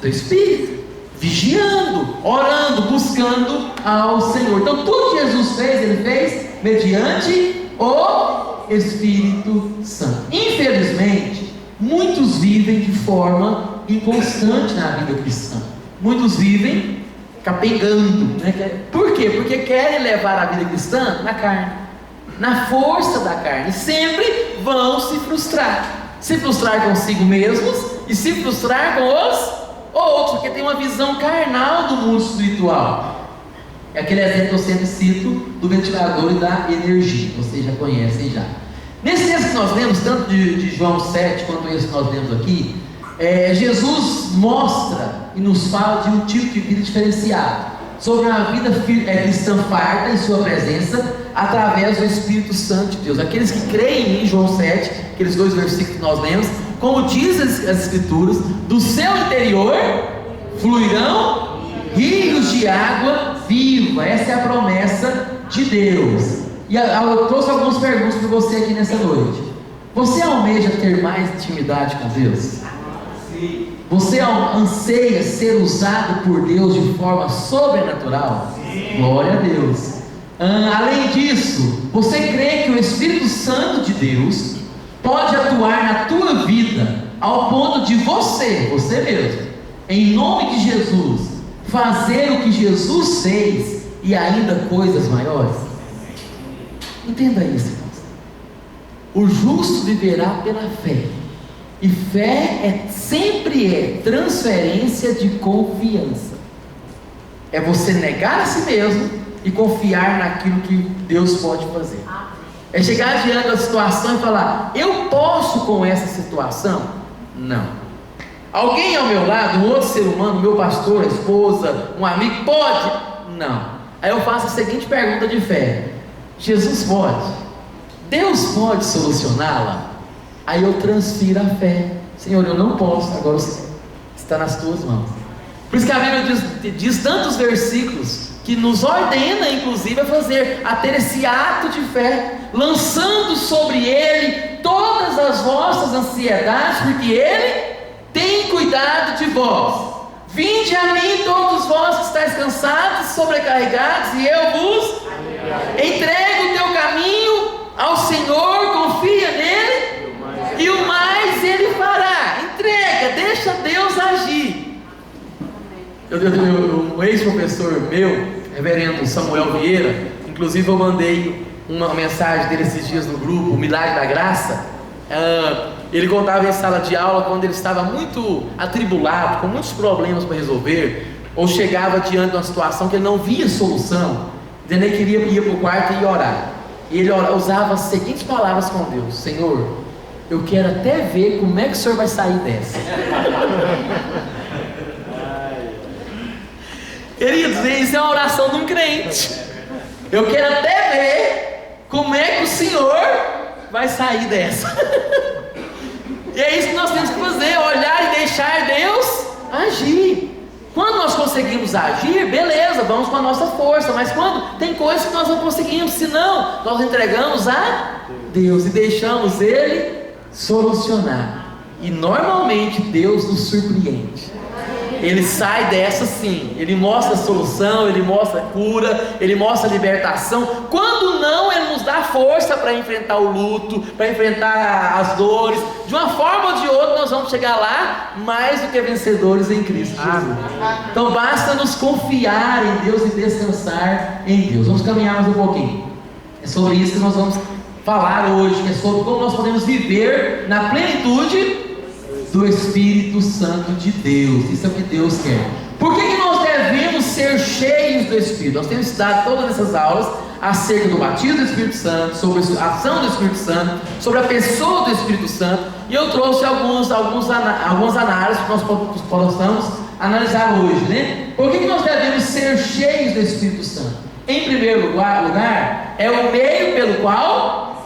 do Espírito, vigiando, orando, buscando ao Senhor. Então tudo que Jesus fez, ele fez mediante o Espírito Santo. Infelizmente, muitos vivem de forma inconstante na vida cristã. Muitos vivem capengando, né? Por quê? Porque querem levar a vida cristã na carne, na força da carne. Sempre vão se frustrar consigo mesmos e se frustrar com os outros, porque tem uma visão carnal do mundo espiritual. É aquele exemplo que eu sempre cito do ventilador e da energia, vocês já conhecem já. Nesse texto que nós lemos, tanto de João 7 quanto esse que nós lemos aqui, Jesus mostra e nos fala de um tipo de vida diferenciado, sobre uma vida cristã farta em sua presença, através do Espírito Santo de Deus. Aqueles que creem em João 7, aqueles 2 versículos que nós lemos, como diz as Escrituras, do seu interior fluirão rios de água viva. Essa é a promessa de Deus. E eu trouxe algumas perguntas para você aqui nessa noite. Você almeja ter mais intimidade com Deus? Sim. Você anseia ser usado por Deus de forma sobrenatural? Sim. Glória a Deus. Além disso, você crê que o Espírito Santo de Deus pode atuar na tua vida ao ponto de você mesmo, em nome de Jesus, fazer o que Jesus fez e ainda coisas maiores? Entenda isso, irmãos. O justo viverá pela fé, e fé sempre é transferência de confiança. É você negar a si mesmo e confiar naquilo que Deus pode fazer. É chegar diante da situação e falar: eu posso com essa situação? Não. Alguém ao meu lado, um outro ser humano, meu pastor, a esposa, um amigo, pode? Não. Aí eu faço a seguinte pergunta de fé: Jesus pode? Deus pode solucioná-la? Aí eu transfiro a fé: Senhor, eu não posso, agora está nas tuas mãos. Por isso que a Bíblia diz tantos versículos que nos ordena, inclusive, a ter esse ato de fé, lançando sobre Ele todas as vossas ansiedades, porque Ele tem cuidado de vós. Vinde a mim todos vós que estáis cansados e sobrecarregados, e eu vos entrego o teu caminho ao Senhor, confia nele, e o mais Ele fará. Entrega, deixa Deus agir. Um ex-professor meu, reverendo Samuel Vieira, inclusive eu mandei uma mensagem dele esses dias no grupo, o Milagre da Graça. Ele contava em sala de aula quando ele estava muito atribulado, com muitos problemas para resolver, ou chegava diante de uma situação que ele não via solução, ele queria ir para o quarto e orar. E ele usava as seguintes palavras com Deus: Senhor, eu quero até ver como é que o Senhor vai sair dessa. Queridos, isso é uma oração de um crente. Eu quero até ver como é que o Senhor vai sair dessa. E é isso que nós temos que fazer: olhar e deixar Deus agir. Quando nós conseguimos agir, beleza, vamos com a nossa força. Mas quando tem coisas que nós não conseguimos, senão nós entregamos a Deus e deixamos Ele solucionar. E normalmente Deus nos surpreende. Ele sai dessa sim, Ele mostra a solução, Ele mostra a cura, Ele mostra a libertação. Quando não, Ele nos dá força para enfrentar o luto, para enfrentar as dores. De uma forma ou de outra nós vamos chegar lá mais do que vencedores em Cristo Jesus. Então basta nos confiar em Deus e descansar em Deus. Vamos caminhar mais um pouquinho. É sobre isso que nós vamos falar hoje, que é sobre como nós podemos viver na plenitude do Espírito Santo de Deus. Isso é o que Deus quer. Por que nós devemos ser cheios do Espírito? Nós temos estudado todas essas aulas acerca do batismo do Espírito Santo, sobre a ação do Espírito Santo, sobre a pessoa do Espírito Santo, e eu trouxe algumas análises que nós possamos analisar hoje, né? Por que nós devemos ser cheios do Espírito Santo? Em primeiro lugar, é o meio pelo qual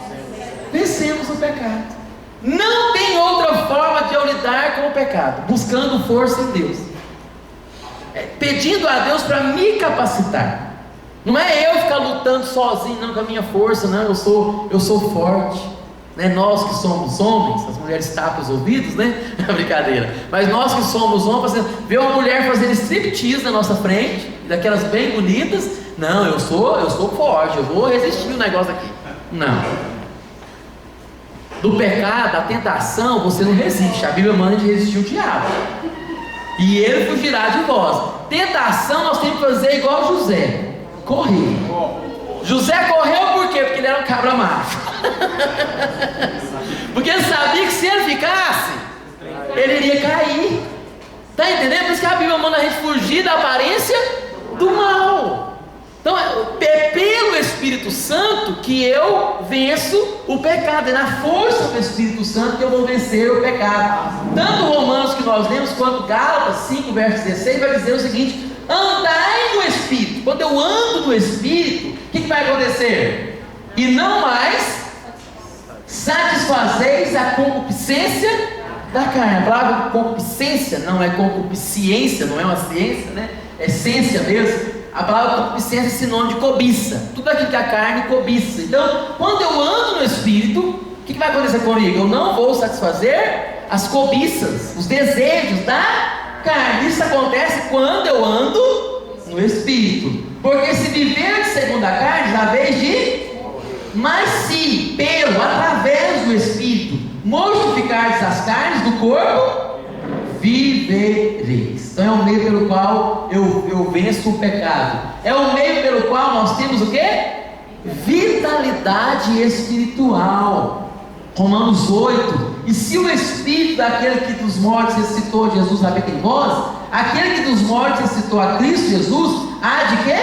vencemos o pecado. Não tem outra forma de eu lidar com o pecado, buscando força em Deus, pedindo a Deus para me capacitar. Não é eu ficar lutando sozinho, não, com a minha força, não, eu sou forte, né? Nós que somos homens, as mulheres tapam os ouvidos, né? Brincadeira. Mas nós que somos homens, ver uma mulher fazendo striptease na nossa frente, daquelas bem bonitas, não, eu sou forte, eu vou resistir o negócio aqui. Não. Do pecado, da tentação, você não resiste. A Bíblia manda de resistir o diabo, e ele fugirá de vós. Tentação nós temos que fazer igual José: correr. José correu por quê? Porque ele era um cabra macho. Porque ele sabia que se ele ficasse, ele iria cair. a Bíblia manda a gente fugir da aparência do mal. Então é pelo Espírito Santo que eu venço o pecado. É na força do Espírito Santo que eu vou vencer o pecado. Tanto Romanos que nós lemos, quanto Gálatas 5, verso 16, vai dizer o seguinte: andai no Espírito. Quando eu ando no Espírito, o que vai acontecer? E não mais satisfazeis a concupiscência da carne. A palavra concupiscência não é concupiscência, não é uma ciência, né? É ciência mesmo. A palavra concupiscência é sinônimo de cobiça. Tudo aquilo que a carne cobiça. Então, quando eu ando no Espírito, o que vai acontecer comigo? Eu não vou satisfazer as cobiças, os desejos da carne. Isso acontece quando eu ando no Espírito. Porque se viver segundo a carne, já vez de... Mas se, através do Espírito, mortificardes as carnes do corpo, vivereis. Então é o meio pelo qual eu venço o pecado. É o meio pelo qual nós temos o quê? Vitalidade espiritual. Romanos 8. E se o Espírito daquele que dos mortos ressuscitou Jesus habita em vós, aquele que dos mortos ressuscitou a Cristo Jesus, há de quê?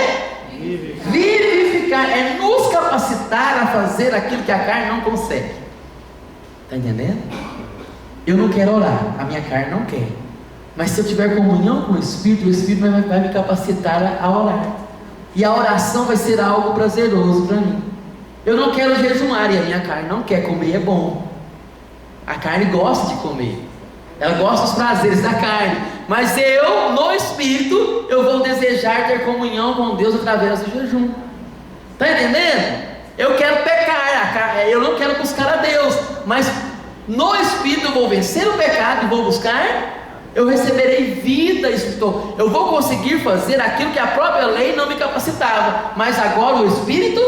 Vivificar. É nos capacitar a fazer aquilo que a carne não consegue. Está entendendo? Eu não quero orar, a minha carne não quer. Mas se eu tiver comunhão com o Espírito vai me capacitar a orar. E a oração vai ser algo prazeroso para mim. Eu não quero jejumar e a minha carne não quer. Comer é bom. A carne gosta de comer. Ela gosta dos prazeres da carne. Mas eu, no Espírito, eu vou desejar ter comunhão com Deus através do jejum. Está entendendo? Eu quero pecar, eu não quero buscar a Deus. Mas no Espírito eu vou vencer o pecado e vou buscar... Eu receberei vida espiritual. Eu vou conseguir fazer aquilo que a própria lei não me capacitava. Mas agora o Espírito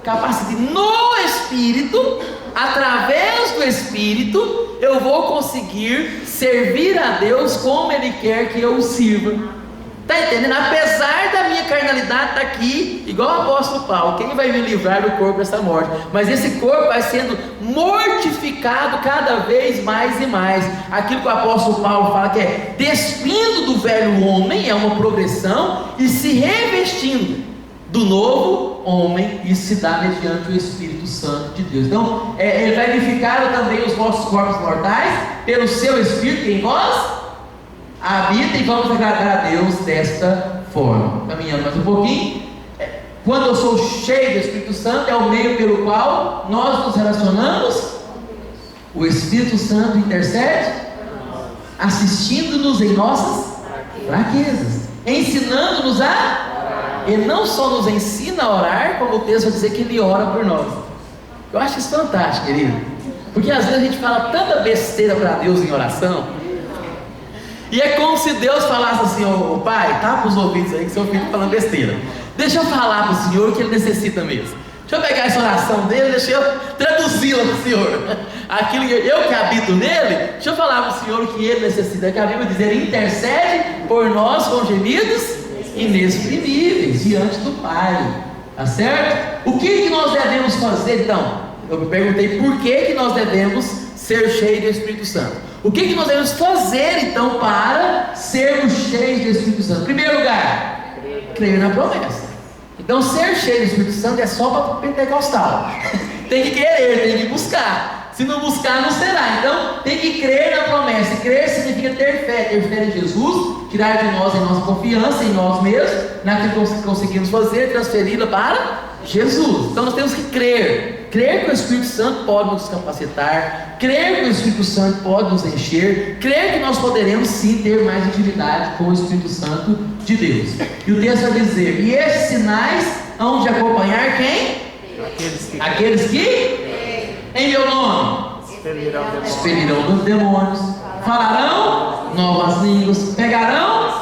capacita. No Espírito, através do Espírito, eu vou conseguir servir a Deus como Ele quer que eu o sirva. Está entendendo? Apesar da minha carnalidade estar aqui, igual o apóstolo Paulo, quem vai me livrar do corpo dessa morte? Mas esse corpo vai sendo mortificado cada vez mais e mais. Aquilo que o apóstolo Paulo fala que é despindo do velho homem, é uma progressão, e se revestindo do novo homem. Isso se dá mediante o Espírito Santo de Deus. Então, ele vai vivificar também os vossos corpos mortais pelo seu Espírito em vós habita, e vamos agradar a Deus desta forma. Caminhando mais um pouquinho. Quando eu sou cheio do Espírito Santo, é o meio pelo qual nós nos relacionamos. O Espírito Santo intercede, assistindo-nos em nossas fraquezas, ensinando-nos a... Ele não só nos ensina a orar, como o texto vai dizer que Ele ora por nós. Eu acho isso fantástico, querido. Porque às vezes a gente fala tanta besteira para Deus em oração. E é como se Deus falasse assim: ô pai, tapa os ouvidos aí que seu filho está falando besteira. Deixa eu falar para o Senhor o que ele necessita mesmo. Deixa eu pegar essa oração dele, deixa eu traduzi-la para o Senhor. Aquilo eu que habito nele, deixa eu falar para o Senhor o que ele necessita. É que a Bíblia diz: ele intercede por nós com gemidos inexprimíveis diante do Pai. Tá certo? O que nós devemos fazer então? Eu me perguntei por que nós devemos ser cheios do Espírito Santo. O que nós devemos fazer então para sermos cheios do Espírito Santo? Em primeiro lugar, crer na promessa. Então ser cheio do Espírito Santo é só para pentecostal. Tem que querer, tem que buscar. Se não buscar, não será. Então tem que crer na promessa. E crer significa ter fé em Jesus, tirar de nós a nossa confiança em nós mesmos, naquilo que conseguimos fazer, transferi-la para Jesus. Então nós temos que crer. Crer que o Espírito Santo pode nos capacitar, crer que o Espírito Santo pode nos encher, crer que nós poderemos sim ter mais intimidade com o Espírito Santo de Deus. E o texto vai dizer: e esses sinais hão de acompanhar quem? Aqueles que em meu nome expelirão dos demônios, falarão novas línguas, pegarão,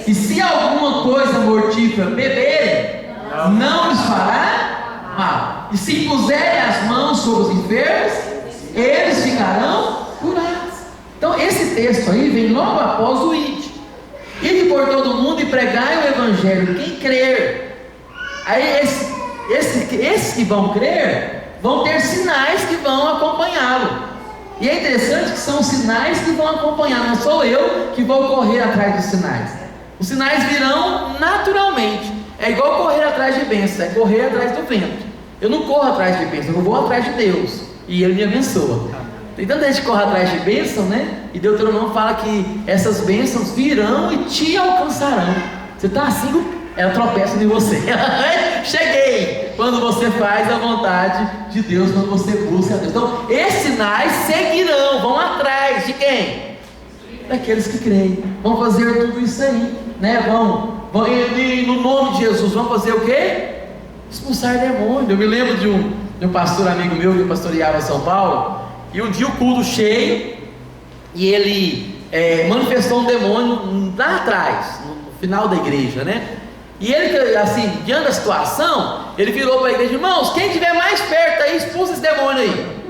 e se alguma coisa mortífera beberem, não lhes fará mal. E se impuserem as mãos sobre os enfermos, eles ficarão curados. Então esse texto aí vem logo após o ide por todo mundo e pregai o Evangelho. Quem crer, aí esses que vão crer vão ter sinais que vão acompanhá-lo. E é interessante que são os sinais que vão acompanhar, não sou eu que vou correr atrás dos sinais. Os sinais virão naturalmente. É igual correr atrás de bênção, é correr atrás do vento. Eu não corro atrás de bênção, eu vou atrás de Deus, e Ele me abençoa. Tem tanta gente que corre atrás de bênção, né? E Deuteronômio fala que essas bênçãos virão e te alcançarão. Você está assim, ela tropeça em você. Cheguei! Quando você faz a vontade de Deus, quando você busca a Deus. Então, esses sinais seguirão, vão atrás de quem? Daqueles que creem. Vão fazer tudo isso aí, né? E no nome de Jesus, vão fazer o quê? Expulsar demônio. Eu me lembro de um pastor amigo meu que pastoreava São Paulo, e um dia o culto cheio, e ele manifestou um demônio lá atrás, no final da igreja, né? E ele, assim, diante da situação, ele virou para a igreja: irmãos, quem estiver mais perto aí, expulsa esse demônio aí.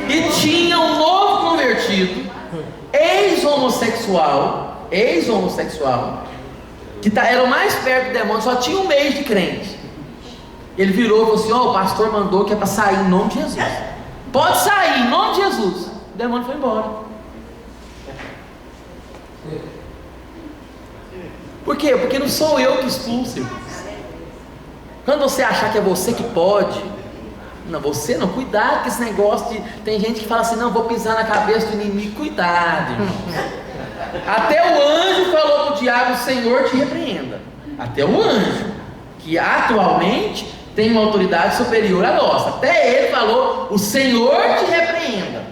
E tinha um novo convertido, ex-homossexual, que era o mais perto do demônio, só tinha um mês de crente. Ele virou e falou assim: o pastor mandou que é para sair em nome de Jesus. Pode sair em nome de Jesus. O demônio foi embora. Por quê? Porque não sou eu que expulso, irmãos. Quando você achar que é você que pode, não, você não, cuidado com esse negócio de... Tem gente que fala assim: não, vou pisar na cabeça do inimigo. Cuidado, irmão. Até o anjo falou para o diabo: o Senhor te repreenda. Até o anjo, que atualmente tem uma autoridade superior à nossa, até ele falou: o Senhor te repreenda.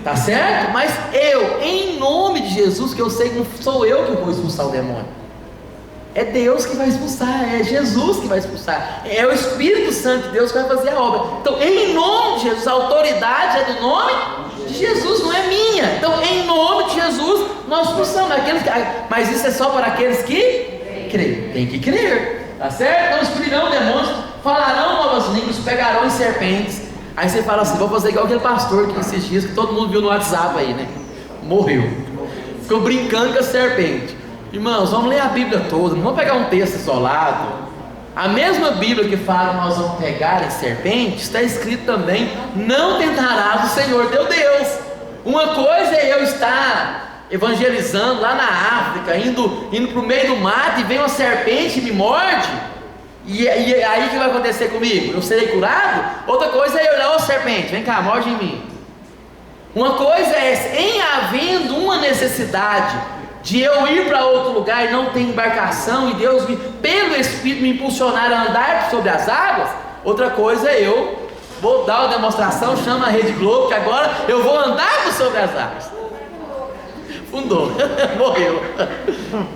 Tá certo? Mas eu, em nome de Jesus, que eu sei que não sou eu que vou expulsar o demônio, é Deus que vai expulsar, é Jesus que vai expulsar, é o Espírito Santo de Deus que vai fazer a obra. Então, em nome de Jesus, a autoridade é do nome de Jesus, não é minha. Então, em nome de Jesus, nós expulsamos mas isso é só para aqueles que creem. Tem que crer, tá certo? Então, expulsarão demônios, falarão novas línguas, pegarão em serpentes. Aí você fala assim: vou fazer igual aquele pastor que esses dias, que todo mundo viu no WhatsApp aí, né? Morreu, ficou brincando com a serpente. Irmãos, vamos ler a Bíblia toda, não vamos pegar um texto isolado. A mesma Bíblia que fala nós vamos pegar em serpente, está escrito também: não tentarás o Senhor teu Deus. Uma coisa é eu estar evangelizando lá na África, indo para o meio do mato, e vem uma serpente e me morde. E aí o que vai acontecer comigo? Eu serei curado? Outra coisa é eu olhar: ô serpente, vem cá, morde em mim. Uma coisa é, em havendo uma necessidade de eu ir para outro lugar e não ter embarcação, e Deus pelo Espírito me impulsionar a andar sobre as águas. Outra coisa é eu vou dar uma demonstração, chama a Rede Globo, que agora eu vou andar sobre as águas. Fundou, morreu.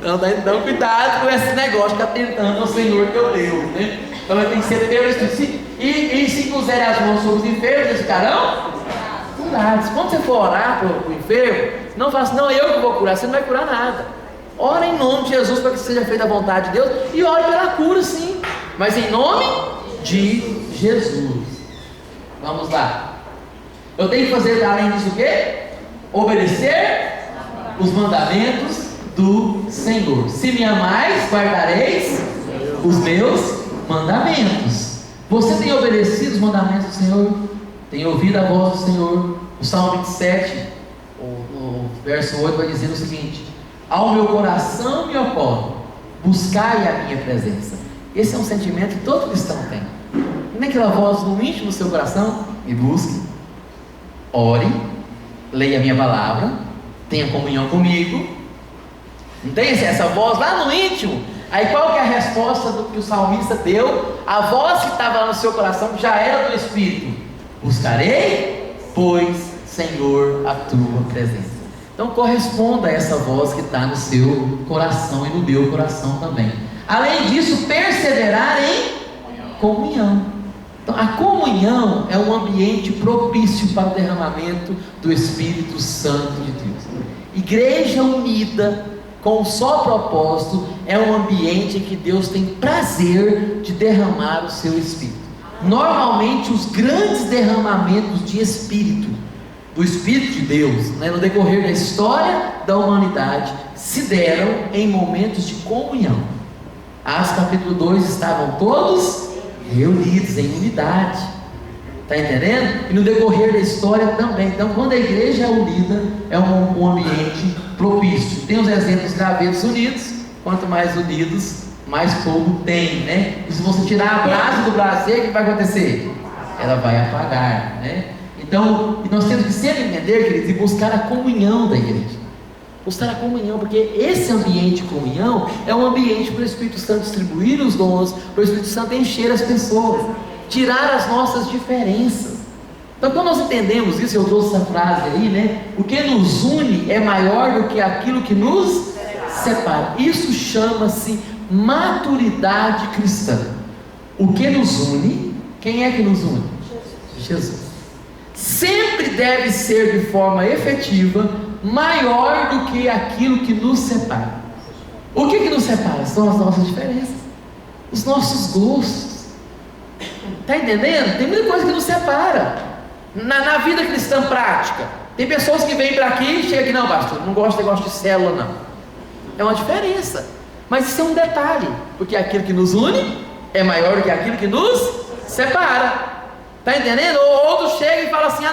Então cuidado com esse negócio de ficar tentando o Senhor teu Deus, né? Então tem que ser pelo Espírito. E se puserem as mãos sobre os enfermos, eles ficarão curados. Quando você for orar para o enfermo, não faça: não, eu que vou curar. Você não vai curar nada. Ora em nome de Jesus para que seja feita a vontade de Deus, e ore pela cura, sim, mas em nome de Jesus. Vamos lá. Eu tenho que fazer, além disso, o quê? Obedecer os mandamentos do Senhor. Se me amais, guardareis os meus mandamentos. Você tem obedecido os mandamentos do Senhor? Tem ouvido a voz do Senhor? O Salmo 27, o verso 8 vai dizer o seguinte: ao meu coração me ocorre, buscai a minha presença. Esse é um sentimento que todo cristão tem. Não é aquela voz no íntimo do seu coração? Me busque, ore, leia a minha palavra, tenha comunhão comigo. Não tem essa voz lá no íntimo? Aí qual que é a resposta do que o salmista deu? A voz que estava no seu coração, que já era do Espírito: buscarei, pois, Senhor, a tua presença. Então corresponda a essa voz que está no seu coração e no meu coração também. Além disso, perseverar em comunhão. Então a comunhão é um ambiente propício para o derramamento do Espírito Santo de Deus. Igreja unida com um só propósito é um ambiente em que Deus tem prazer de derramar o seu Espírito. Normalmente os grandes derramamentos de Espírito, do Espírito de Deus, né, no decorrer da história da humanidade, se deram em momentos de comunhão. Atos capítulo 2, estavam todos reunidos em unidade. Está entendendo? E no decorrer da história também. Então, quando a igreja é unida, é um ambiente propício. Tem os exemplos gravetos unidos. Quanto mais unidos, mais fogo tem, né? E se você tirar a brasa do braseiro, o que vai acontecer? Ela vai apagar, né? Então, nós temos que sempre entender, queridos, e buscar a comunhão da igreja. Buscar a comunhão, porque esse ambiente de comunhão é um ambiente para o Espírito Santo distribuir os dons, para o Espírito Santo encher as pessoas, tirar as nossas diferenças. Então, quando nós entendemos isso, eu trouxe essa frase aí, né? O que nos une é maior do que aquilo que nos separa. Isso chama-se maturidade cristã. O que nos une, quem é que nos une? Jesus. Sempre deve ser de forma efetiva maior do que aquilo que nos separa. O que nos separa? São as nossas diferenças, os nossos gostos. Está entendendo? Tem muita coisa que nos separa na vida cristã prática. Tem pessoas que vêm para aqui e chegam aqui, não, pastor, não gosto de negócio de célula, não. É uma diferença, mas isso é um detalhe, porque aquilo que nos une é maior do que aquilo que nos separa. Está entendendo? Ou outro chega e fala assim,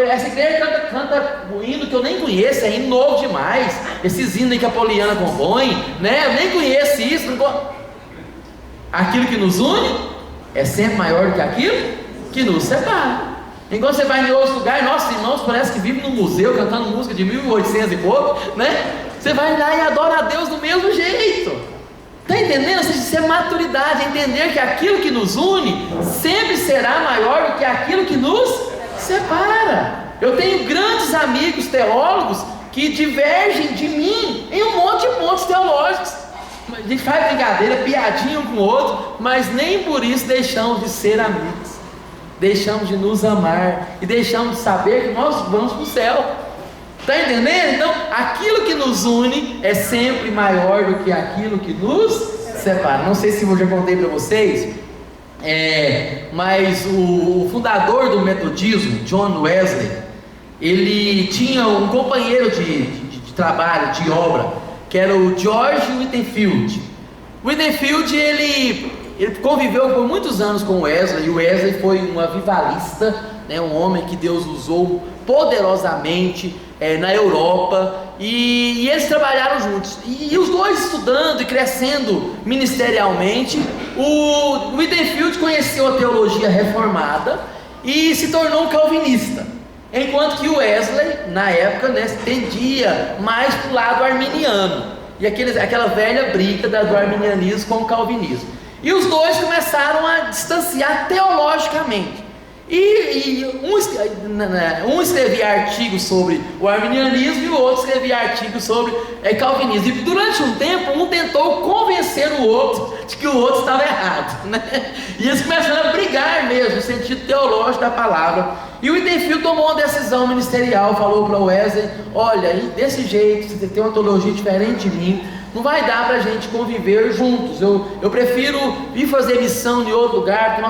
essa igreja canta um hino que eu nem conheço, é hino novo demais, esses hinos aí que a Poliana compõe, né? Eu nem conheço isso. Aquilo que nos une é sempre maior do que aquilo que nos separa. Enquanto você vai em outro lugar, nossos irmãos parece que vivem num museu cantando música de 1800 e pouco, né? Você vai lá e adora a Deus do mesmo jeito. Está entendendo? Isso é maturidade, é entender que aquilo que nos une sempre será maior do que aquilo que nos separa. Eu tenho grandes amigos teólogos que divergem de mim em um monte de pontos teológicos. A gente faz brincadeira, piadinha um com o outro, mas nem por isso deixamos de ser amigos, deixamos de nos amar e deixamos de saber que nós vamos para o céu. Está entendendo? Então, aquilo que nos une é sempre maior do que aquilo que nos separa. Não sei se eu já contei para vocês, mas o fundador do metodismo, John Wesley, ele tinha um companheiro de trabalho, de obra, que era o George Whitefield. Whitefield, ele conviveu por muitos anos com Wesley, e o Wesley foi um avivalista, né, um homem que Deus usou poderosamente na Europa, e eles trabalharam juntos, e os dois estudando e crescendo ministerialmente. O Whitefield conheceu a teologia reformada e se tornou um calvinista, enquanto que o Wesley, na época, tendia mais para o lado arminiano, e aquela velha briga do arminianismo com o calvinismo, e os dois começaram a distanciar teologicamente. Um escrevia artigos sobre o arminianismo e o outro escrevia artigos sobre calvinismo. E durante um tempo, um tentou convencer o outro de que o outro estava errado, né? E eles começaram a brigar mesmo, no sentido teológico da palavra. E o Whitefield tomou uma decisão ministerial, falou para o Wesley: olha, desse jeito, você tem uma teologia diferente de mim, não vai dar para a gente conviver juntos. Eu prefiro ir fazer missão em outro lugar, porque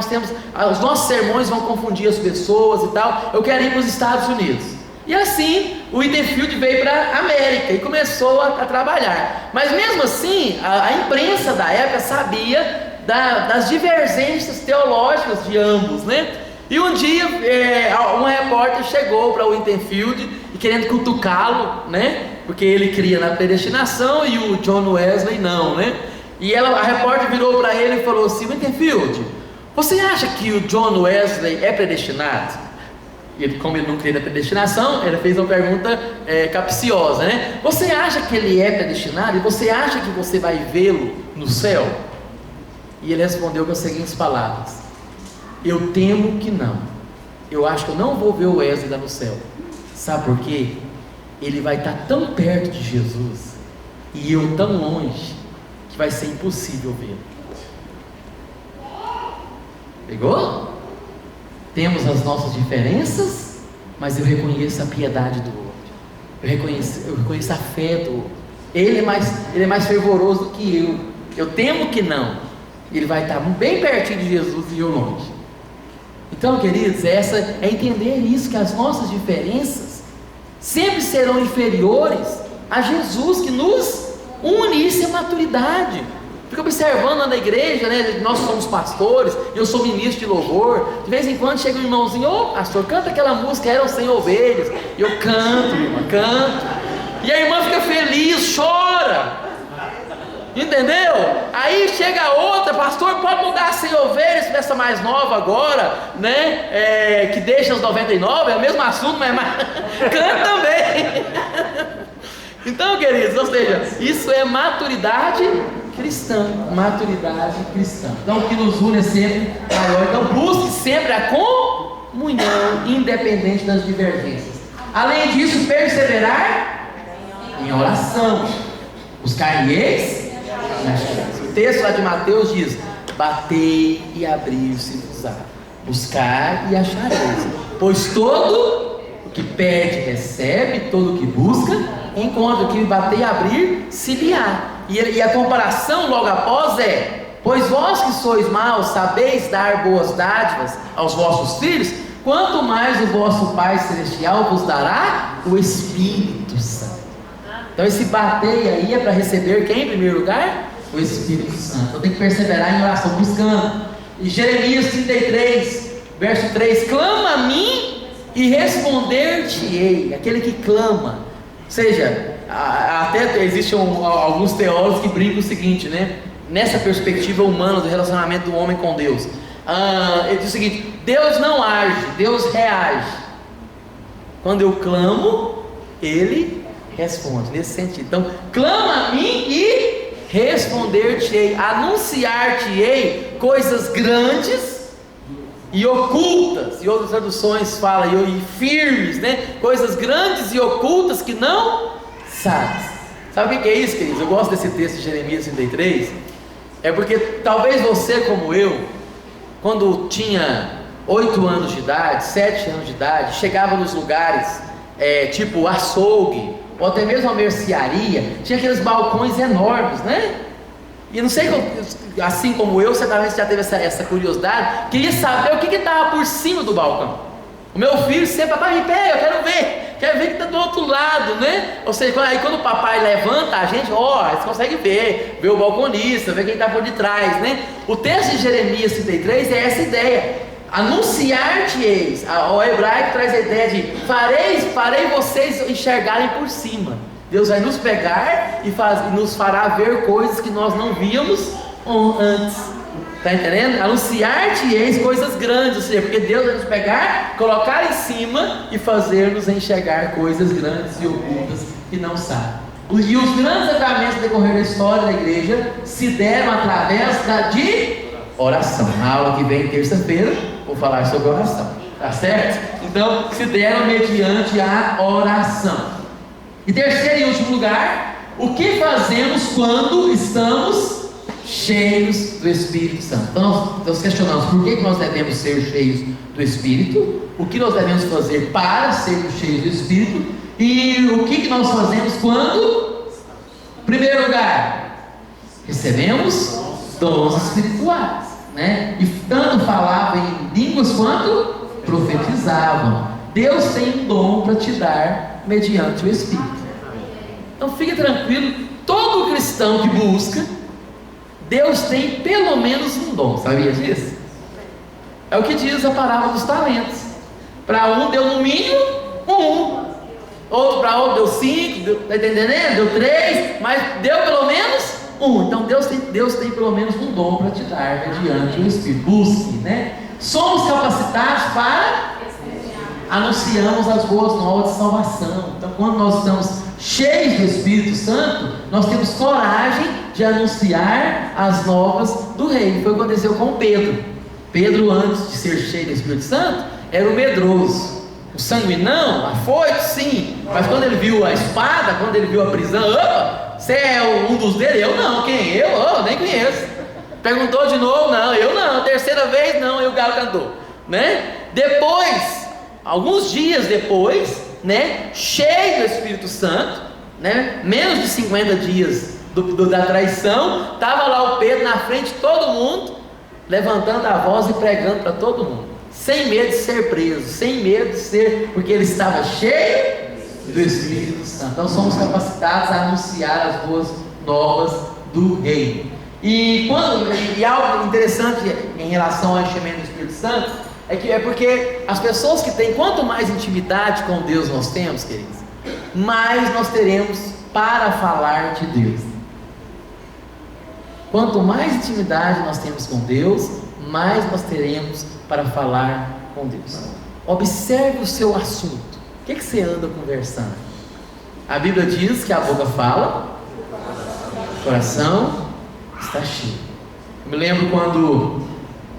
os nossos sermões vão confundir as pessoas e tal. Eu quero ir para os Estados Unidos. E assim, o Whitefield veio para a América e começou a trabalhar. Mas mesmo assim, a imprensa da época sabia das divergências teológicas de ambos, né? E um dia, um repórter chegou para o Whitefield e querendo cutucá-lo, né? Porque ele cria na predestinação e o John Wesley não, né? E a repórter virou para ele e falou assim: Whitefield, você acha que o John Wesley é predestinado? E ele, como ele não cria na predestinação, ele fez uma pergunta capciosa, né? Você acha que ele é predestinado? E você acha que você vai vê-lo no céu? E ele respondeu com as seguintes palavras: eu temo que não. Eu acho que eu não vou ver o Wesley lá no céu. Sabe por quê? Ele vai estar tão perto de Jesus e eu tão longe que vai ser impossível vê-lo. Pegou? Temos as nossas diferenças, mas eu reconheço a piedade do outro. Eu reconheço a fé do outro. Ele é mais fervoroso do que eu. Eu temo que não. Ele vai estar bem pertinho de Jesus e eu longe. Então, queridos, é entender isso, que as nossas diferenças sempre serão inferiores a Jesus, que nos une. Isso é maturidade. Fica observando na igreja, né? Nós somos pastores, eu sou ministro de louvor. De vez em quando chega um irmãozinho: ô pastor, canta aquela música, Eram 100 Ovelhas. E eu canto, irmã, canto. E a irmã fica feliz, chora. Entendeu? Aí chega outra: pastor, pode mudar 100 ovelhas para essa mais nova agora, né? Que deixa as 99, é o mesmo assunto, mas canta também. Então, queridos, ou seja, isso é maturidade cristã. Maturidade cristã. Então, o que nos une é sempre maior. Então, busque sempre a comunhão, independente das divergências. Além disso, perseverar em oração. Buscar-lhe-eis. O texto lá de Mateus diz: batei e abrir-se-vos-á, buscar e achareis, pois todo o que pede recebe, todo o que busca encontra. Que bater e abrir se lhe há. E a comparação logo após é: pois vós que sois maus sabeis dar boas dádivas aos vossos filhos, quanto mais o vosso Pai Celestial vos dará o Espírito Santo. Então esse bater aí é para receber quem em primeiro lugar? O Espírito Santo. Então tem que perseverar em oração, buscando. E Jeremias 33, verso 3: clama a mim e responder-te-ei. Aquele que clama. Ou seja, até existem alguns teólogos que brincam o seguinte, né? Nessa perspectiva humana do relacionamento do homem com Deus, ele diz o seguinte: Deus não age, Deus reage. Quando eu clamo, Ele responde. Nesse sentido, então, clama a mim e responder-te-ei, anunciar-te-ei coisas grandes e ocultas. E outras traduções falam e firmes, né? Coisas grandes e ocultas que não sabes. Sabe o que é isso, queridos? Eu gosto desse texto de Jeremias 33. É porque talvez você, como eu, quando tinha 8 anos de idade, 7 anos de idade, chegava nos lugares tipo açougue, ou até mesmo a mercearia, tinha aqueles balcões enormes, né? E não sei, assim como eu, você talvez já teve essa curiosidade, queria saber o que estava por cima do balcão. O meu filho sempre: papai, me pega, eu quero ver que está do outro lado, né? Ou seja, aí quando o papai levanta a gente, você consegue ver o balconista, ver quem está por detrás, né? O texto de Jeremias 33 é essa ideia: anunciar-te-eis. O hebraico traz a ideia de farei vocês enxergarem por cima. Deus vai nos pegar e nos fará ver coisas que nós não víamos antes. Está entendendo? Anunciar-te-eis coisas grandes, ou seja, porque Deus vai nos pegar, colocar em cima e fazer-nos enxergar coisas grandes e ocultas que não sabem. E os grandes eventos no decorrer da história da igreja se deram através de oração. Na aula que vem, terça-feira, vou falar sobre oração, tá certo? Então, se deram mediante a oração. E terceiro e último lugar, o que fazemos quando estamos cheios do Espírito Santo? Então nós questionamos por que nós devemos ser cheios do Espírito, o que nós devemos fazer para sermos cheios do Espírito, e o que nós fazemos quando, em primeiro lugar, recebemos dons espirituais, né? E tanto falavam em línguas quanto profetizavam. Deus tem um dom para te dar mediante o Espírito. Então fique tranquilo, todo cristão que busca, Deus tem pelo menos um dom. Sabia disso? É o que diz a parábola dos talentos. Para um deu no mínimo 1, outro para outro deu 5, está entendendo? Deu 3, mas deu pelo menos 1. Então Deus tem pelo menos um dom para te dar mediante o Espírito. Busque, né? Somos capacitados para anunciamos as boas novas de salvação. Então, quando nós estamos cheios do Espírito Santo, nós temos coragem de anunciar as novas do Rei. Foi o que aconteceu com Pedro. Pedro, antes de ser cheio do Espírito Santo, era o medroso, o sanguinão, afoito, sim. Mas quando ele viu a espada, quando ele viu a prisão, você é um dos deles? Eu não. Quem? Eu nem conheço. Perguntou de novo? Não, eu não. Terceira vez? Não. E o galo cantou, né? Depois, alguns dias depois, né, cheio do Espírito Santo, né, menos de 50 dias da traição, estava lá o Pedro na frente de todo mundo, levantando a voz e pregando para todo mundo, sem medo de ser preso, sem medo de ser, porque ele estava cheio do Espírito Santo. Então somos capacitados a anunciar as boas novas do Reino. E algo interessante em relação ao enchimento do Espírito Santo é porque as pessoas que têm, quanto mais intimidade com Deus nós temos, queridos, mais nós teremos para falar de Deus. Quanto mais intimidade nós temos com Deus, mais nós teremos para falar com Deus. Observe o seu assunto. O que você anda conversando? A Bíblia diz que a boca fala, o coração está cheio. Eu me lembro quando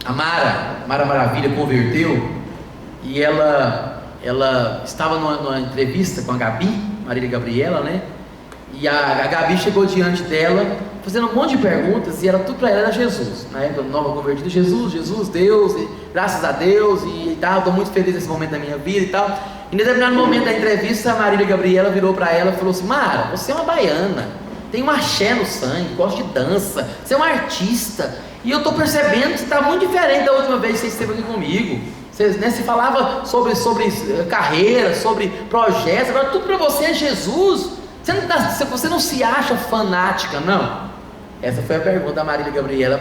a Mara Maravilha converteu, e ela estava numa entrevista com a Gabi, Marília Gabriela, né? E a Gabi chegou diante dela, fazendo um monte de perguntas, e tudo para ela era Jesus. Na época nova convertida, Jesus, Deus, e graças a Deus, e tal, estou muito feliz nesse momento da minha vida e tal. E em determinado momento da entrevista, a Marília Gabriela virou para ela e falou assim: Mara, você é uma baiana, tem um axé no sangue, gosta de dança, você é uma artista, e eu estou percebendo que você está muito diferente da última vez que você esteve aqui comigo. Você falava sobre carreira, sobre projetos, agora tudo para você é Jesus. Você não se acha fanática, não? Essa foi a pergunta da Marília Gabriela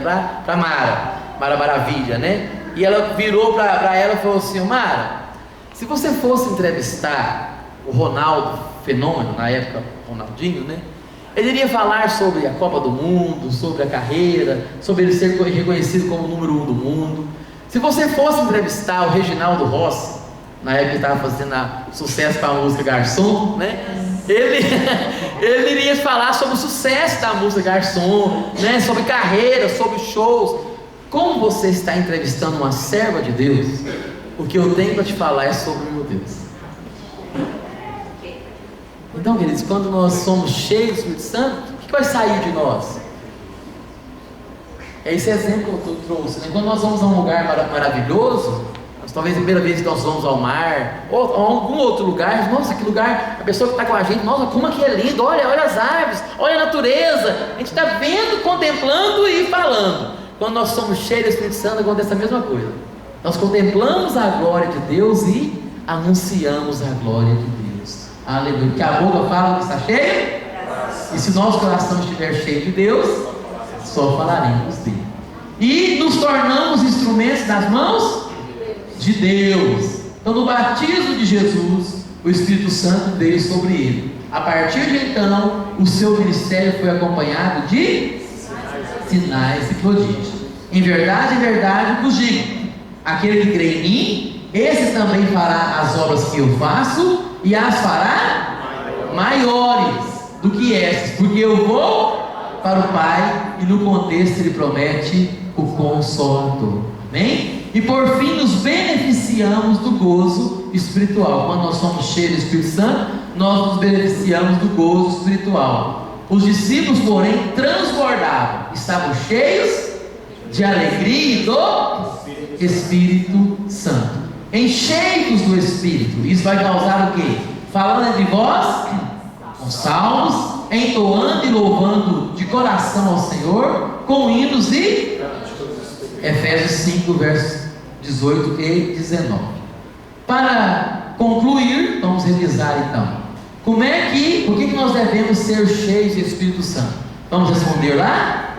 para Mara Maravilha, né? E ela virou para ela e falou assim: Mara, se você fosse entrevistar o Ronaldo Fenômeno, na época Ronaldinho, né? Ele iria falar sobre a Copa do Mundo, sobre a carreira, sobre ele ser reconhecido como o número 1 do mundo. Se você fosse entrevistar o Reginaldo Rossi, na época ele estava fazendo sucesso com a música Garçom, né? Ele iria falar sobre o sucesso da música Garçom, né? Sobre carreira, sobre shows. Como você está entrevistando uma serva de Deus, o que eu tenho para te falar é sobre o meu Deus. Então, queridos, quando nós somos cheios do Espírito Santo, o que vai sair de nós? É esse exemplo que eu trouxe, né? Quando nós vamos a um lugar maravilhoso, talvez a primeira vez que nós vamos ao mar, ou a algum outro lugar, nossa, que lugar, a pessoa que está com a gente, nossa, como aqui é lindo, olha as árvores, olha a natureza, a gente está vendo, contemplando e falando. Quando nós somos cheios do Espírito Santo, acontece a mesma coisa. Nós contemplamos a glória de Deus e anunciamos a glória de Deus. Aleluia. Porque a boca fala que está cheia, e se nosso coração estiver cheio de Deus, só falaremos dele. E nos tornamos instrumentos das mãos de Deus. Então, no batismo de Jesus, o Espírito Santo veio sobre ele. A partir de então, o seu ministério foi acompanhado de sinais e prodígios. Em verdade, vos digo: aquele que crê em mim, esse também fará as obras que eu faço, e as fará maiores do que essas, porque eu vou para o Pai. E no contexto ele promete o Consolador. Amém? E por fim nos beneficiamos do gozo espiritual. Quando nós somos cheios do Espírito Santo, nós nos beneficiamos do gozo espiritual. Os discípulos, porém, transbordavam, estavam cheios de alegria e do Espírito Santo. Encheios do Espírito. Isso vai causar o quê? Falando entre vós com salmos, entoando e louvando de coração ao Senhor com hinos e Efésios 5, versos 18 e 19. Para concluir, vamos revisar então. Por que nós devemos ser cheios do Espírito Santo? Vamos responder lá?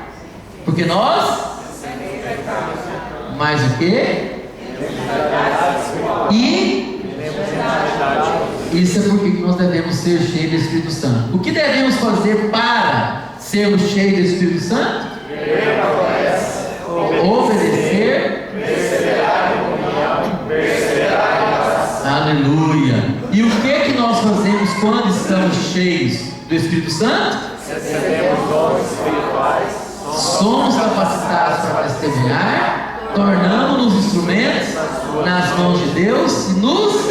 Porque nós mais o que? E isso é porque nós devemos ser cheios do Espírito Santo. O que devemos fazer para sermos cheios do Espírito Santo? Obedecer, perseverar em comunhão, perseverar em oração. Aleluia. E o que nós fazemos quando estamos cheios do Espírito Santo? Recebemos dons espirituais, somos capacitados para testemunhar, tornamos-nos instrumentos nas mãos de Deus e nos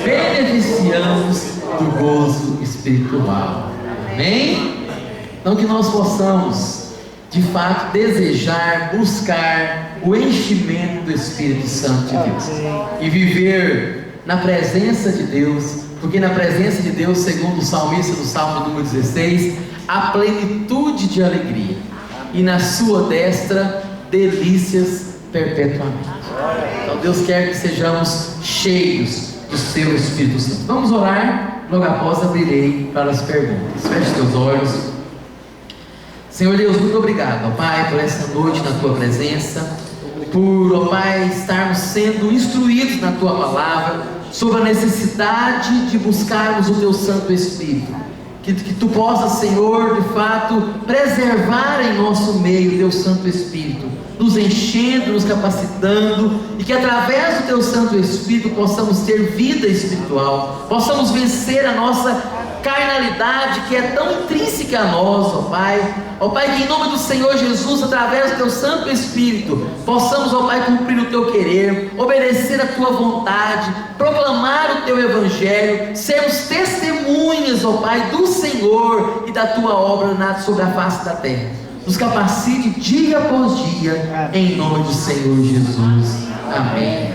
beneficiamos do gozo espiritual. Amém? Então que nós possamos de fato desejar, buscar o enchimento do Espírito Santo de Deus e viver na presença de Deus, porque na presença de Deus, segundo o salmista do Salmo número 16, há plenitude de alegria, e na sua destra delícias perpetuamente. Então Deus quer que sejamos cheios do seu Espírito Santo. Vamos orar, logo após abrirei para as perguntas. Feche seus olhos. Senhor Deus, muito obrigado, ó Pai, por essa noite na Tua presença, por, ó Pai, estarmos sendo instruídos na Tua palavra, sobre a necessidade de buscarmos o Teu Santo Espírito, que Tu possas, Senhor, de fato, preservar em nosso meio o Teu Santo Espírito, nos enchendo, nos capacitando, e que através do Teu Santo Espírito possamos ter vida espiritual, possamos vencer a nossa carnalidade que é tão intrínseca a nós, ó Pai, que em nome do Senhor Jesus, através do Teu Santo Espírito, possamos, ó Pai, cumprir o Teu querer, obedecer a Tua vontade, proclamar o Teu Evangelho, sermos testemunhas, ó Pai, do Senhor e da Tua obra sobre a face da terra. Nos capacite dia após dia, em nome do Senhor Jesus. Amém.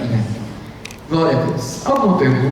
Glória a Deus. Alguma pergunta?